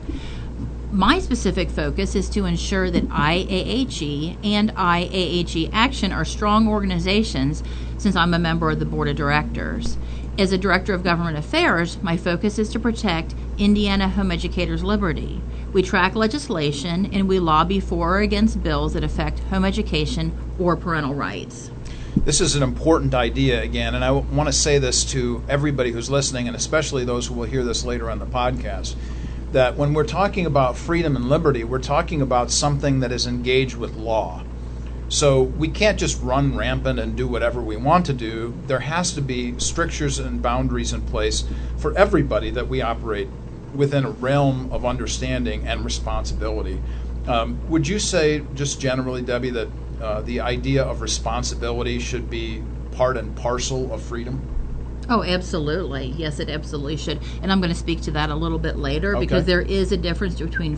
My specific focus is to ensure that IAHE and IAHE Action are strong organizations, since I'm a member of the board of directors. As a director of government affairs, my focus is to protect Indiana home educators' liberty. We track legislation and we lobby for or against bills that affect home education or parental rights. This is an important idea again, and I want to say this to everybody who's listening, and especially those who will hear this later on the podcast, that when we're talking about freedom and liberty, we're talking about something that is engaged with law. So we can't just run rampant and do whatever we want to do. There has to be strictures and boundaries in place for everybody that we operate within a realm of understanding and responsibility. Would you say, just generally, Debbie, that the idea of responsibility should be part and parcel of freedom? Oh, absolutely. Yes, it absolutely should. And I'm going to speak to that a little bit later because there is a difference between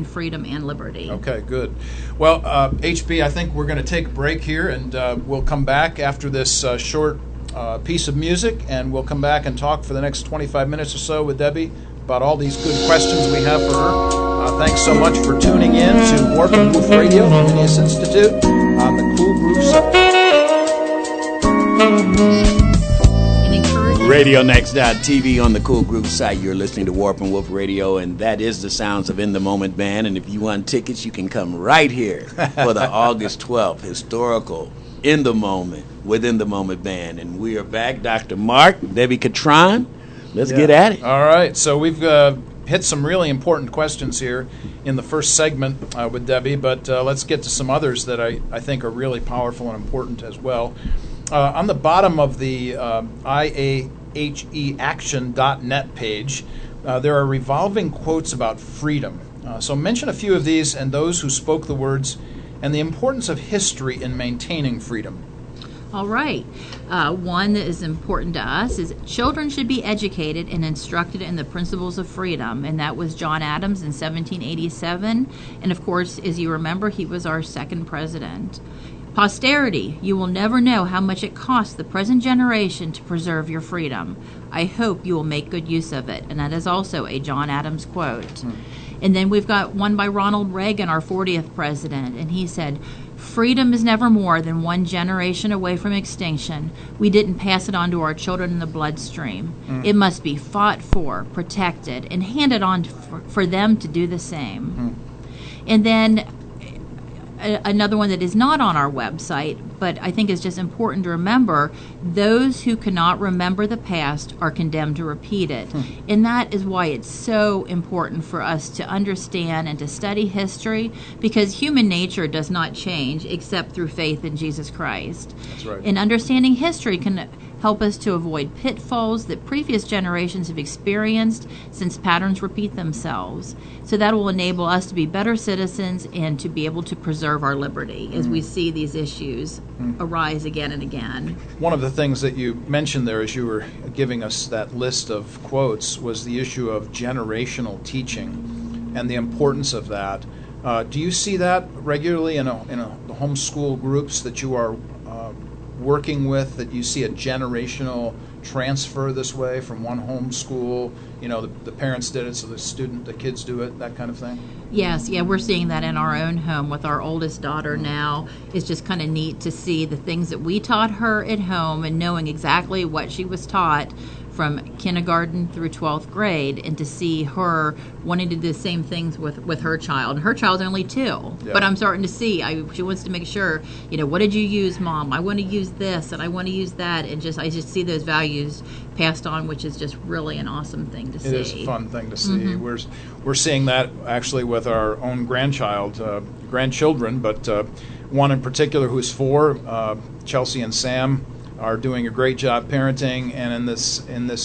freedom and liberty. Okay, good. Well, HB, I think we're going to take a break here, and we'll come back after this short piece of music, and we'll come back and talk for the next 25 minutes or so with Debi about all these good questions we have for her. Thanks so much for tuning in to Warp and Woof Radio, Comenius Institute, on the Cool Groove site. RadioNext.tv on the Cool Groove site. You're listening to Warp and Woof Radio, and that is the sounds of In the Moment Band. And if you want tickets, you can come right here for the August 12th historical In the Moment, Within the Moment Band. And we are back. Dr. Mark, Debi Ketron. Let's get at it. All right. So we've hit some really important questions here in the first segment with Debi, but let's get to some others that I think are really powerful and important as well. On the bottom of the IAHEaction.net page, there are revolving quotes about freedom. So mention a few of these and those who spoke the words and the importance of history in maintaining freedom. All right. One that is important to us is children should be educated and instructed in the principles of freedom, and that was John Adams in 1787. And of course, as you remember, he was our second president. Posterity, you will never know how much it costs the present generation to preserve your freedom. I hope you will make good use of it. And that is also a John Adams quote. And then we've got one by Ronald Reagan, our 40th president, and he said, "Freedom is never more than one generation away from extinction. We didn't pass it on to our children in the bloodstream. It must be fought for, protected, and handed on for them to do the same." And then another one that is not on our website, but I think is just important to remember, those who cannot remember the past are condemned to repeat it. And that is why it's so important for us to understand and to study history, because human nature does not change except through faith in Jesus Christ. That's right. And understanding history can help us to avoid pitfalls that previous generations have experienced, since patterns repeat themselves. So that will enable us to be better citizens and to be able to preserve our liberty as we see these issues arise again and again. One of the things that you mentioned there as you were giving us that list of quotes was the issue of generational teaching and the importance of that. Do you see that regularly in the homeschool groups that you are working with, that you see a generational transfer this way from one homeschool? The parents did it, so the kids do it, that kind of thing? Yes, we're seeing that in our own home with our oldest daughter now. It's just kind of neat to see the things that we taught her at home and knowing exactly what she was taught from kindergarten through 12th grade, and to see her wanting to do the same things with her child. And her child's only 2, but I'm starting to see, she wants to make sure, what did you use, Mom? I want to use this, and I want to use that, and I just see those values passed on, which is just really an awesome thing to see. It is a fun thing to see. We're seeing that actually with our own grandchildren, but one in particular who's 4, Chelsea and Sam, are doing a great job parenting, and in this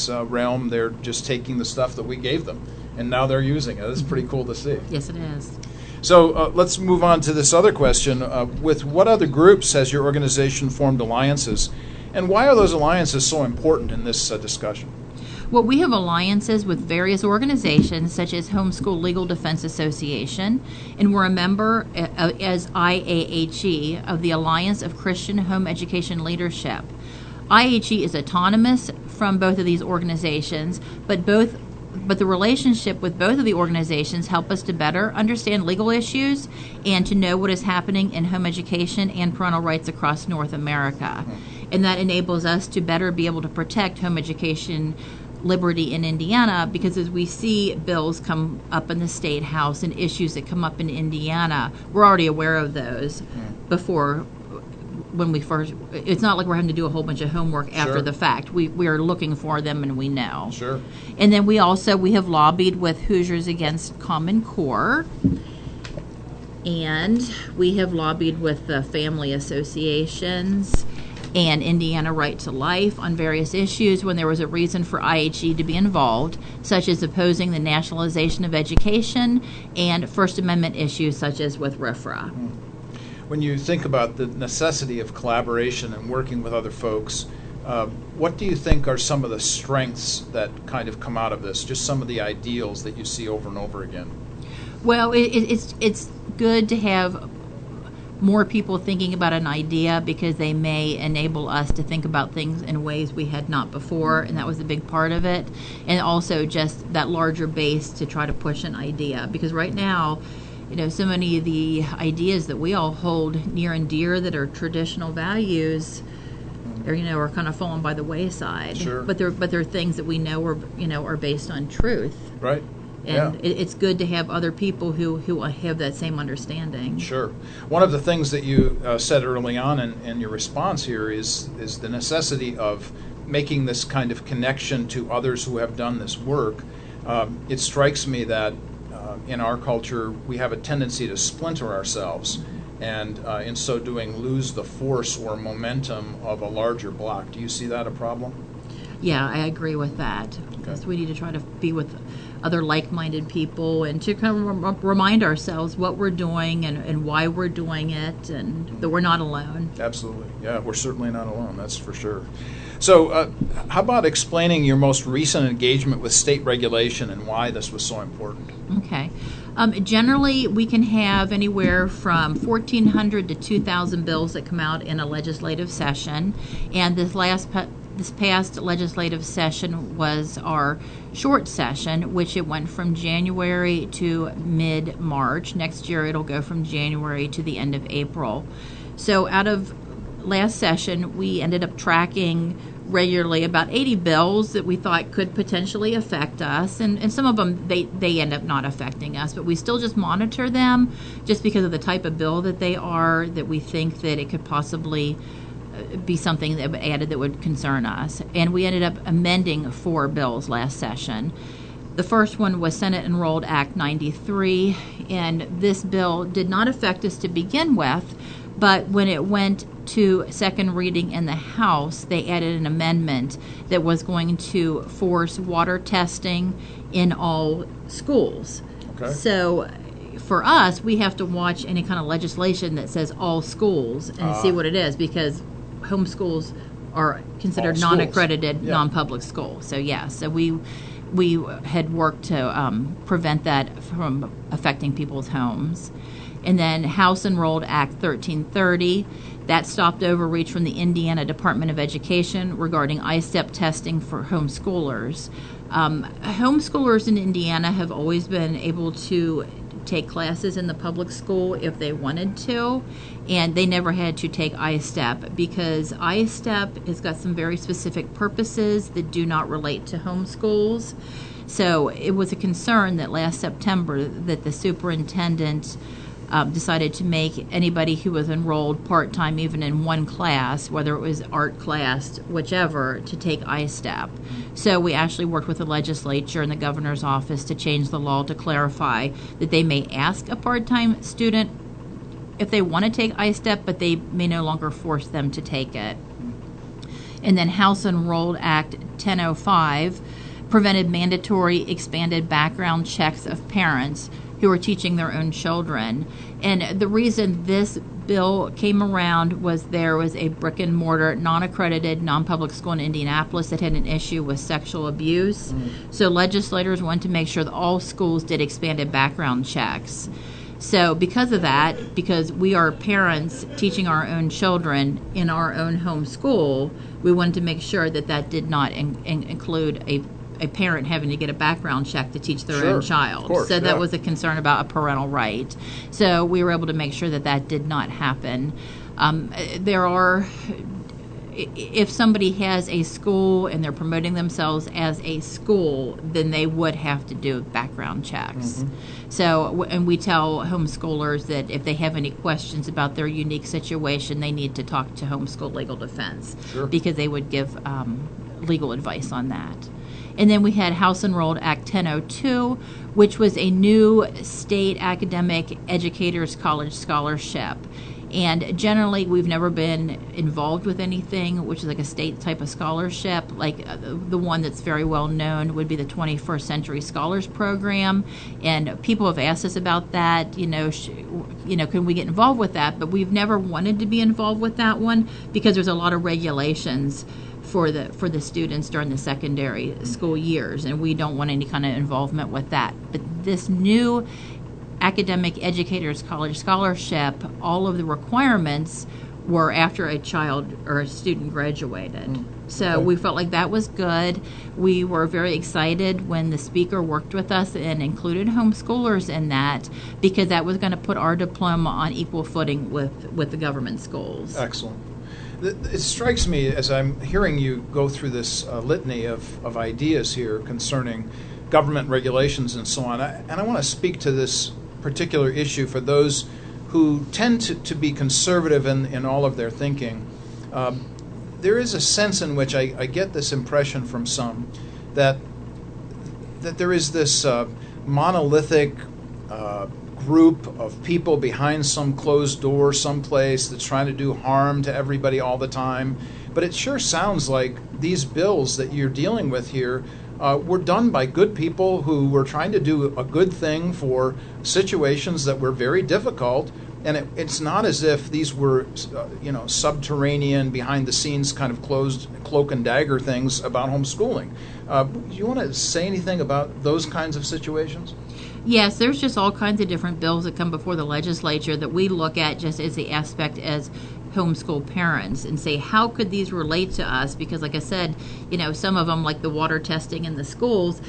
realm, they're just taking the stuff that we gave them, and now they're using it. It's pretty cool to see. Yes, it is. So let's move on to this other question. With what other groups has your organization formed alliances, and why are those alliances so important in this discussion? Well, we have alliances with various organizations such as Homeschool Legal Defense Association, and we're a member as IAHE of the Alliance of Christian Home Education Leadership. IAHE is autonomous from both of these organizations, but the relationship with both of the organizations help us to better understand legal issues and to know what is happening in home education and parental rights across North America. And that enables us to better be able to protect home education liberty in Indiana, because as we see bills come up in the State House and issues that come up in Indiana, we're already aware of those before. It's not like we're having to do a whole bunch of homework after the fact. We are looking for them, and we know. Sure. And then we have lobbied with Hoosiers Against Common Core, and we have lobbied with the family associations and Indiana Right to Life on various issues when there was a reason for IHE to be involved, such as opposing the nationalization of education and First Amendment issues such as with RFRA. When you think about the necessity of collaboration and working with other folks, What do you think are some of the strengths that kind of come out of this? Just some of the ideals that you see over and over again. Well, it's good to have more people thinking about an idea because they may enable us to think about things in ways we had not before, and that was a big part of it. And also just that larger base to try to push an idea, because right now, so many of the ideas that we all hold near and dear that are traditional values are kind of falling by the wayside. Sure. But they're things that we know are based on truth. Right. And yeah. It's good to have other people who have that same understanding. Sure. One of the things that you said early on in your response here is the necessity of making this kind of connection to others who have done this work. It strikes me that in our culture we have a tendency to splinter ourselves, and in so doing lose the force or momentum of a larger block. Do you see that a problem? Yeah, I agree with that. Because we need to try to be with other like-minded people and to kind of remind ourselves what we're doing and why we're doing it, and that we're not alone. Absolutely. Yeah, we're certainly not alone, that's for sure. So how about explaining your most recent engagement with state regulation and why this was so important? Okay. Generally, we can have anywhere from 1,400 to 2,000 bills that come out in a legislative session, and this past legislative session was our short session, which it went from January to mid-March. Next year it'll go from January to the end of April. So out of last session, we ended up tracking regularly about 80 bills that we thought could potentially affect us, and some of them they end up not affecting us, but we still just monitor them just because of the type of bill that they are, that we think that it could possibly be something that added that would concern us. And we ended up amending 4 bills last session. The first one was Senate Enrolled Act 93, and this bill did not affect us to begin with, but when it went to second reading in the House, they added an amendment that was going to force water testing in all schools. Okay. So for us, we have to watch any kind of legislation that says all schools and see what it is, because homeschools are considered non-accredited, non-public schools. So so we had worked to prevent that from affecting people's homes. And then House Enrolled Act 1330, that stopped overreach from the Indiana Department of Education regarding I-STEP testing for homeschoolers. Homeschoolers in Indiana have always been able to take classes in the public school if they wanted to, and they never had to take I-STEP, because I-STEP has got some very specific purposes that do not relate to homeschools. So it was a concern that last September that the superintendent decided to make anybody who was enrolled part-time, even in one class, whether it was art class, whichever, to take I-STEP. So we actually worked with the legislature and the governor's office to change the law to clarify that they may ask a part-time student if they want to take I-STEP, but they may no longer force them to take it. And then House Enrolled Act 1005 prevented mandatory expanded background checks of parents who are teaching their own children. And the reason this bill came around was there was a brick and mortar, non-accredited, non-public school in Indianapolis that had an issue with sexual abuse. So legislators wanted to make sure that all schools did expanded background checks. So because of that, because we are parents teaching our own children in our own home school, we wanted to make sure that that did not include a parent having to get a background check to teach their own child. Course, so that was a concern about a parental right. So we were able to make sure that that did not happen. If somebody has a school and they're promoting themselves as a school, then they would have to do background checks. So, and we tell homeschoolers that if they have any questions about their unique situation, they need to talk to Homeschool Legal Defense, because they would give legal advice on that. And then we had House Enrolled Act 1002, which was a new state academic educators college scholarship. And generally, we've never been involved with anything which is like a state type of scholarship. Like the one that's very well known would be the 21st Century Scholars Program. And people have asked us about that, can we get involved with that? But we've never wanted to be involved with that one because there's a lot of regulations for the students during the secondary school years, and we don't want any kind of involvement with that. But this new academic educators college scholarship, all of the requirements were after a child or a student graduated. So we felt like that was good. We were very excited when the speaker worked with us and included homeschoolers in that, because that was going to put our diploma on equal footing with the government schools. Excellent. It strikes me as I'm hearing you go through this litany of ideas here concerning government regulations and so on, and I want to speak to this particular issue for those who tend to be conservative in all of their thinking. There is a sense in which I get this impression from some that there is this monolithic group of people behind some closed door someplace that's trying to do harm to everybody all the time. But it sure sounds like these bills that you're dealing with here were done by good people who were trying to do a good thing for situations that were very difficult. And it's not as if these were, subterranean, behind-the-scenes kind of closed cloak and dagger things about homeschooling. Do you want to say anything about those kinds of situations? Yes, there's just all kinds of different bills that come before the legislature that we look at just as the aspect as homeschool parents and say, how could these relate to us? Because like I said, some of them, like the water testing in the schools,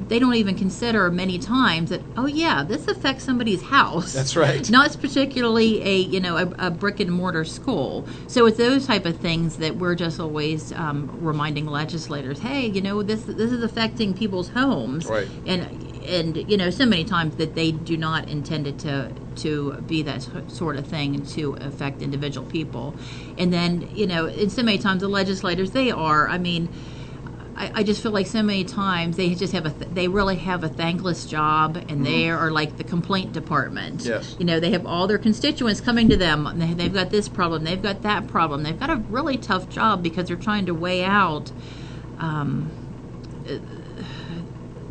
they don't even consider many times that, oh yeah, this affects somebody's house. That's right. Not particularly a brick and mortar school. So it's those type of things that we're just always reminding legislators, hey, this is affecting people's homes. Right. And so many times that they do not intend it to be that sort of thing to affect individual people. And then, and so many times the legislators, they are, I just feel like so many times they just they really have a thankless job, and they are like the complaint department. Yes. They have all their constituents coming to them. They've got this problem, they've got that problem. They've got a really tough job because they're trying to weigh out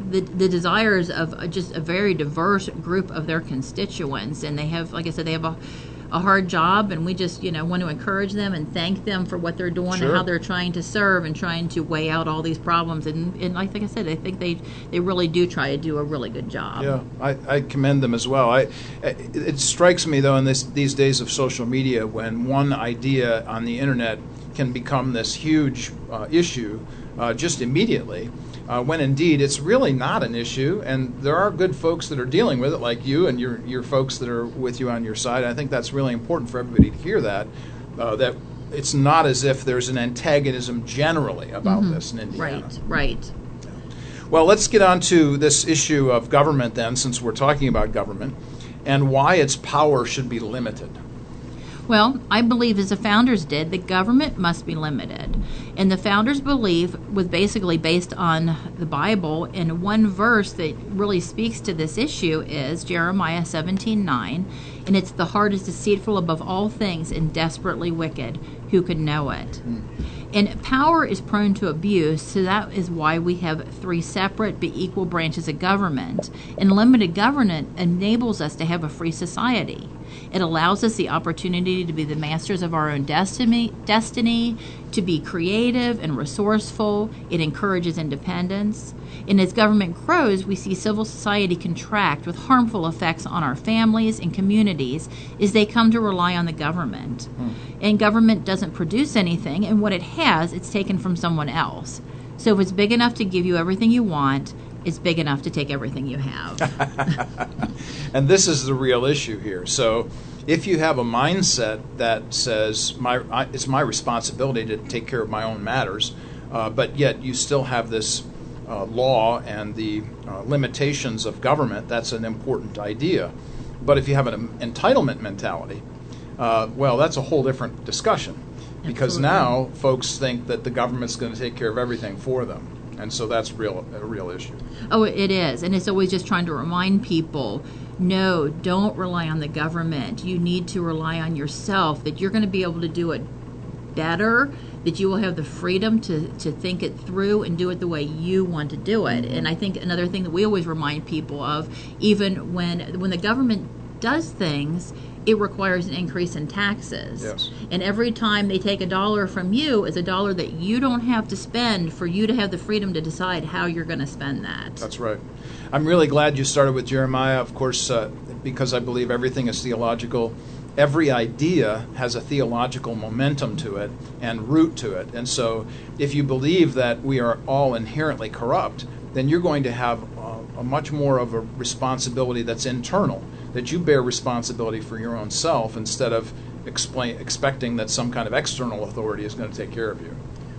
the desires of just a very diverse group of their constituents, and they have, like I said, they have a hard job, and we just want to encourage them and thank them for what they're doing. Sure. And how they're trying to serve and trying to weigh out all these problems, and like I said, I think they really do try to do a really good job. Yeah, I commend them as well. It strikes me though in these days of social media, when one idea on the internet can become this huge issue just immediately. When indeed it's really not an issue, and there are good folks that are dealing with it, like you and your folks that are with you on your side. I think that's really important for everybody to hear that it's not as if there's an antagonism generally about this in Indiana. Right. Well, let's get on to this issue of government then, since we're talking about government, and why its power should be limited. Well, I believe, as the founders did, that government must be limited. And the founders' belief was basically based on the Bible, and one verse that really speaks to this issue is Jeremiah 17:9, and it's, "The heart is deceitful above all things and desperately wicked. Who could know it?" And power is prone to abuse, so that is why we have 3 separate but equal branches of government. And limited government enables us to have a free society. It allows us the opportunity to be the masters of our own destiny, to be creative and resourceful. It encourages independence. And as government grows, we see civil society contract with harmful effects on our families and communities as they come to rely on the government. And government doesn't produce anything, and what it has, it's taken from someone else. So if it's big enough to give you everything you want, it's big enough to take everything you have. And this is the real issue here. So if you have a mindset that says, it's my responsibility to take care of my own matters, but yet you still have this law and the limitations of government, that's an important idea. But if you have an entitlement mentality, well, that's a whole different discussion. Because now folks think that the government's going to take care of everything for them. And so that's a real issue. Oh, it is. And it's always just trying to remind people, no, don't rely on the government. You need to rely on yourself, that you're going to be able to do it better, that you will have the freedom to think it through and do it the way you want to do it. And I think another thing that we always remind people of, even when the government does things, it requires an increase in taxes. Yes. And every time they take $1 from you, is $1 that you don't have to spend for you to have the freedom to decide how you're going to spend that. That's right. I'm really glad you started with Jeremiah, of course, because I believe everything is theological. Every idea has a theological momentum to it and root to it. And so if you believe that we are all inherently corrupt, then you're going to have a much more of a responsibility that's internal, that you bear responsibility for your own self instead of expecting that some kind of external authority is going to take care of you.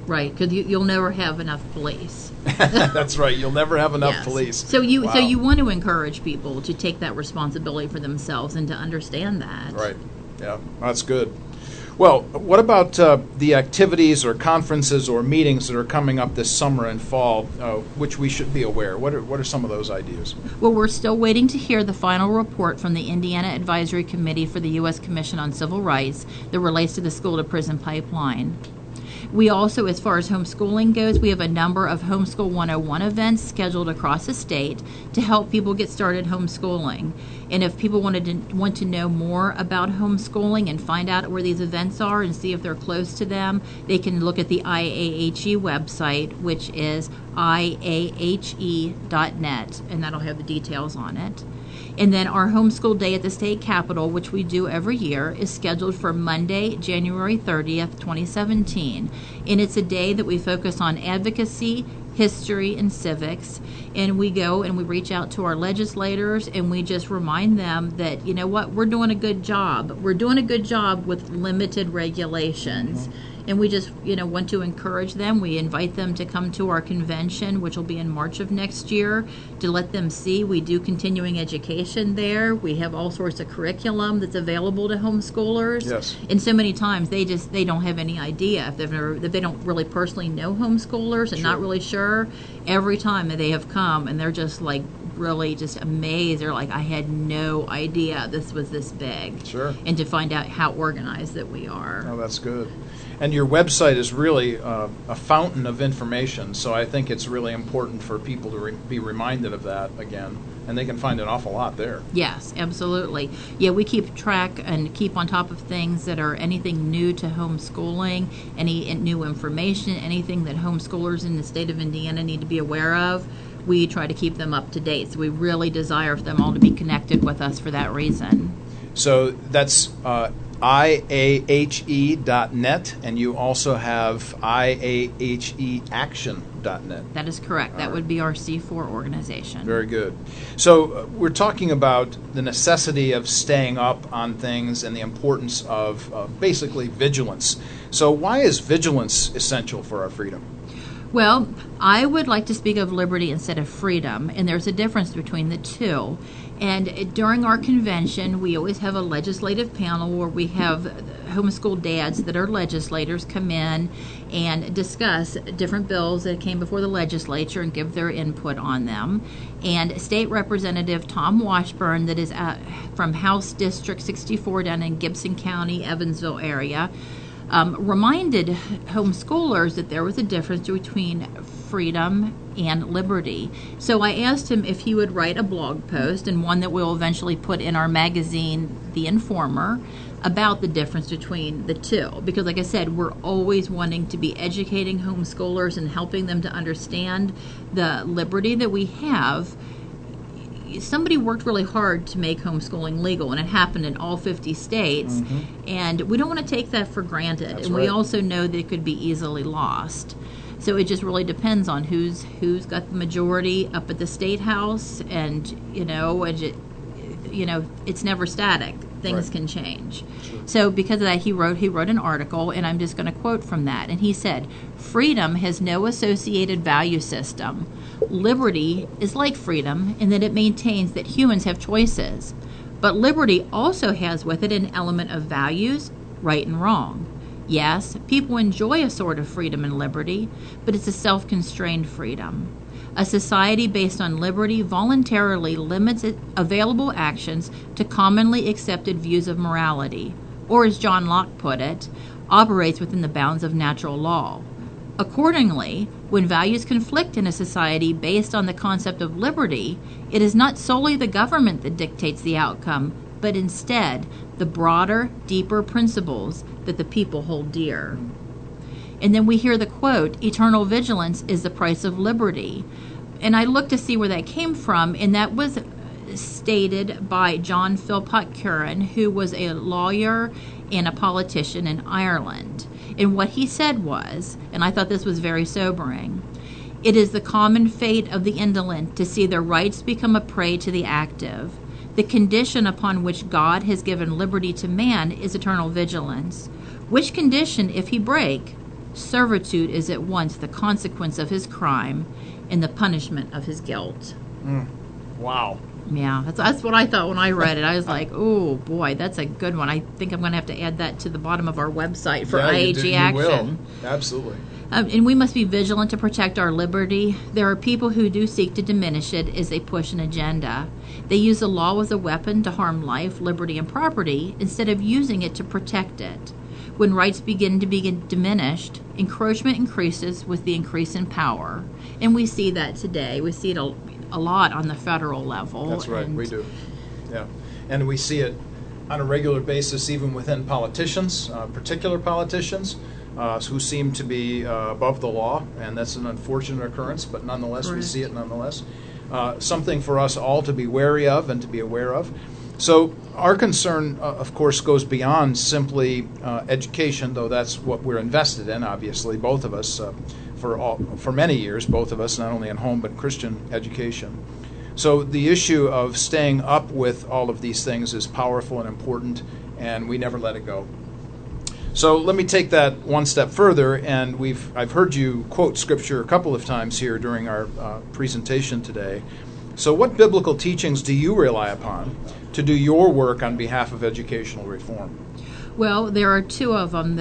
Right, because you'll never have enough police. That's right. You'll never have enough police. So you want to encourage people to take that responsibility for themselves and to understand that. Right. Yeah, that's good. Well, what about the activities or conferences or meetings that are coming up this summer and fall, which we should be aware? What are some of those ideas? Well, we're still waiting to hear the final report from the Indiana Advisory Committee for the U.S. Commission on Civil Rights that relates to the school-to-prison pipeline. We also, as far as homeschooling goes, we have a number of Homeschool 101 events scheduled across the state to help people get started homeschooling. And if people want to know more about homeschooling and find out where these events are and see if they're close to them, they can look at the IAHE website, which is IAHE.net, and that'll have the details on it. And then our homeschool day at the state capitol, which we do every year, is scheduled for Monday, January 30th, 2017. And it's a day that we focus on advocacy, history, and civics. And we go and we reach out to our legislators and we just remind them that, you know what, we're doing a good job. We're doing a good job with limited regulations. And we just, want to encourage them. We invite them to come to our convention, which will be in March of next year, to let them see we do continuing education there. We have all sorts of curriculum that's available to homeschoolers. Yes. And so many times they don't have any idea if they don't really personally know homeschoolers and not really sure. Every time that they have come and they're just like really just amazed. They're like, I had no idea this was this big. Sure. And to find out how organized that we are. Oh, that's good. And your website is really a fountain of information, so I think it's really important for people to be reminded of that again, and they can find an awful lot there. Yes, absolutely. Yeah, we keep track and keep on top of things that are anything new to homeschooling, any new information, anything that homeschoolers in the state of Indiana need to be aware of. We try to keep them up to date, so we really desire for them all to be connected with us for that reason. So that's IAHE.net, and you also have IAHEaction.net. That is correct. That would be our C4 organization. Very good. So we're talking about the necessity of staying up on things and the importance of basically vigilance. So why is vigilance essential for our freedom? Well, I would like to speak of liberty instead of freedom, and there's a difference between the two. And during our convention, we always have a legislative panel where we have homeschool dads that are legislators come in and discuss different bills that came before the legislature and give their input on them. And State Representative Tom Washburn, that is from House District 64 down in Gibson County, Evansville area, reminded homeschoolers that there was a difference between freedom and liberty. So I asked him if he would write a blog post, and one that we'll eventually put in our magazine, The Informer, about the difference between the two. Because like I said, we're always wanting to be educating homeschoolers and helping them to understand the liberty that we have. Somebody worked really hard to make homeschooling legal, and it happened in all 50 states, and we don't want to take that for granted. That's and right. We also know that it could be easily lost. So it just really depends on who's got the majority up at the State House, and it's never static. Things can change. Sure. So because of that, he wrote an article, and I'm just going to quote from that. And he said, "Freedom has no associated value system. Liberty is like freedom in that it maintains that humans have choices. But liberty also has with it an element of values, right and wrong. Yes, people enjoy a sort of freedom and liberty, but it's a self-constrained freedom. A society based on liberty voluntarily limits available actions to commonly accepted views of morality, or as John Locke put it, operates within the bounds of natural law. Accordingly, when values conflict in a society based on the concept of liberty, it is not solely the government that dictates the outcome, but instead the broader, deeper principles that the people hold dear. And then we hear the quote, eternal vigilance is the price of liberty. And I looked to see where that came from, and that was stated by John Philpott Curran, who was a lawyer and a politician in Ireland. And what he said was, and I thought this was very sobering, it is the common fate of the indolent to see their rights become a prey to the active. The condition upon which God has given liberty to man is eternal vigilance, which condition, if he break, servitude is at once the consequence of his crime and the punishment of his guilt. Wow. Yeah, that's what I thought when I read it. I was like, oh boy, that's a good one. I think I'm going to have to add that to the bottom of our website for IAHE Action. Will. Absolutely. And we must be vigilant to protect our liberty. There are people who do seek to diminish it as they push an agenda. They use the law as a weapon to harm life, liberty, and property instead of using it to protect it. When rights begin to be diminished, encroachment increases with the increase in power. And we see that today. We see it a lot on the federal level. That's right, we do. Yeah. And we see it on a regular basis even within politicians, particular politicians who seem to be above the law, and that's an unfortunate occurrence, but nonetheless, Correct. We see it nonetheless. Something for us all to be wary of and to be aware of. So our concern, of course, goes beyond simply education, though that's what we're invested in, obviously, both of us, for many years, both of us, not only in home but Christian education. So the issue of staying up with all of these things is powerful and important, and we never let it go. So let me take that one step further, and I've heard you quote Scripture a couple of times here during our presentation today. So what biblical teachings do you rely upon to do your work on behalf of educational reform? Well, there are two of them,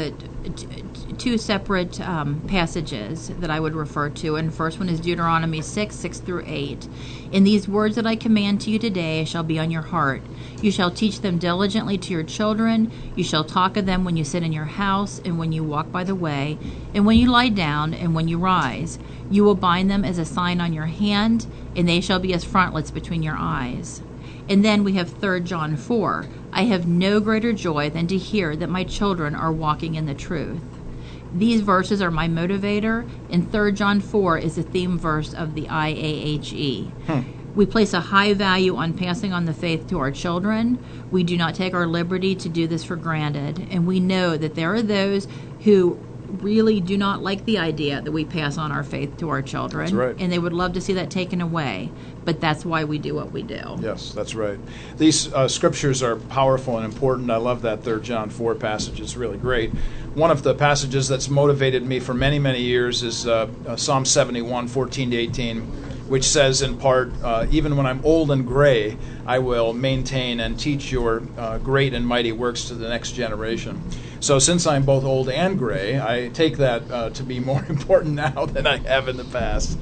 two separate passages that I would refer to. And the first one is Deuteronomy 6 through 8. "In these words that I command to you today shall be on your heart. You shall teach them diligently to your children. You shall talk of them when you sit in your house, and when you walk by the way, and when you lie down, and when you rise. You will bind them as a sign on your hand, and they shall be as frontlets between your eyes." And then we have 3 John 4. "I have no greater joy than to hear that my children are walking in the truth." These verses are my motivator, and 3 John 4 is the theme verse of the IAHE. We place a high value on passing on the faith to our children. We do not take our liberty to do this for granted, and we know that there are those who really do not like the idea that we pass on our faith to our children. That's right. And they would love to see that taken away, but that's why we do what we do. Yes, that's right. These scriptures are powerful and important. I love that 3 John 4 passage. It's really great. One of the passages that's motivated me for many, many years is Psalm 71, 14 to 18, which says in part, "Even when I'm old and gray, I will maintain and teach your great and mighty works to the next generation." So since I'm both old and gray, I take that to be more important now than I have in the past.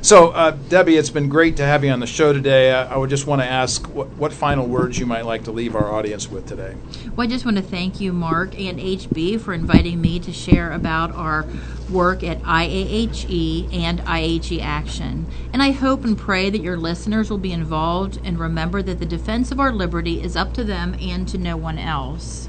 So, Debi, it's been great to have you on the show today. I would just want to ask what final words you might like to leave our audience with today. Well, I just want to thank you, Mark, and HB for inviting me to share about our work at IAHE and IAHE Action. And I hope and pray that your listeners will be involved and remember that the defense of our liberty is up to them and to no one else.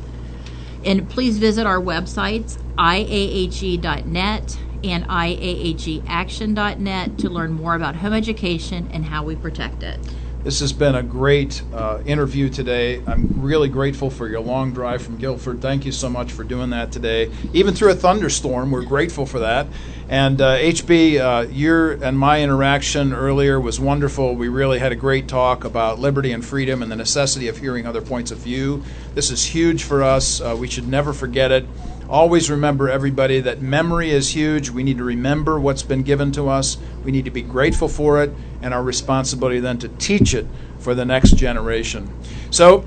And please visit our websites, IAHE.net and IAHEaction.net, to learn more about home education and how we protect it. This has been a great interview today. I'm really grateful for your long drive from Guilford. Thank you so much for doing that today. Even through a thunderstorm, we're grateful for that. And HB, your and my interaction earlier was wonderful. We really had a great talk about liberty and freedom and the necessity of hearing other points of view. This is huge for us. We should never forget it. Always remember, everybody, that memory is huge. We need to remember what's been given to us. We need to be grateful for it, and our responsibility then to teach it for the next generation. So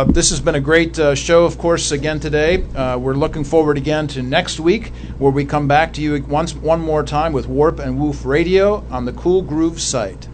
this has been a great show, of course, again today. We're looking forward again to next week, where we come back to you one more time with Warp and Woof Radio on the Cool Groove site.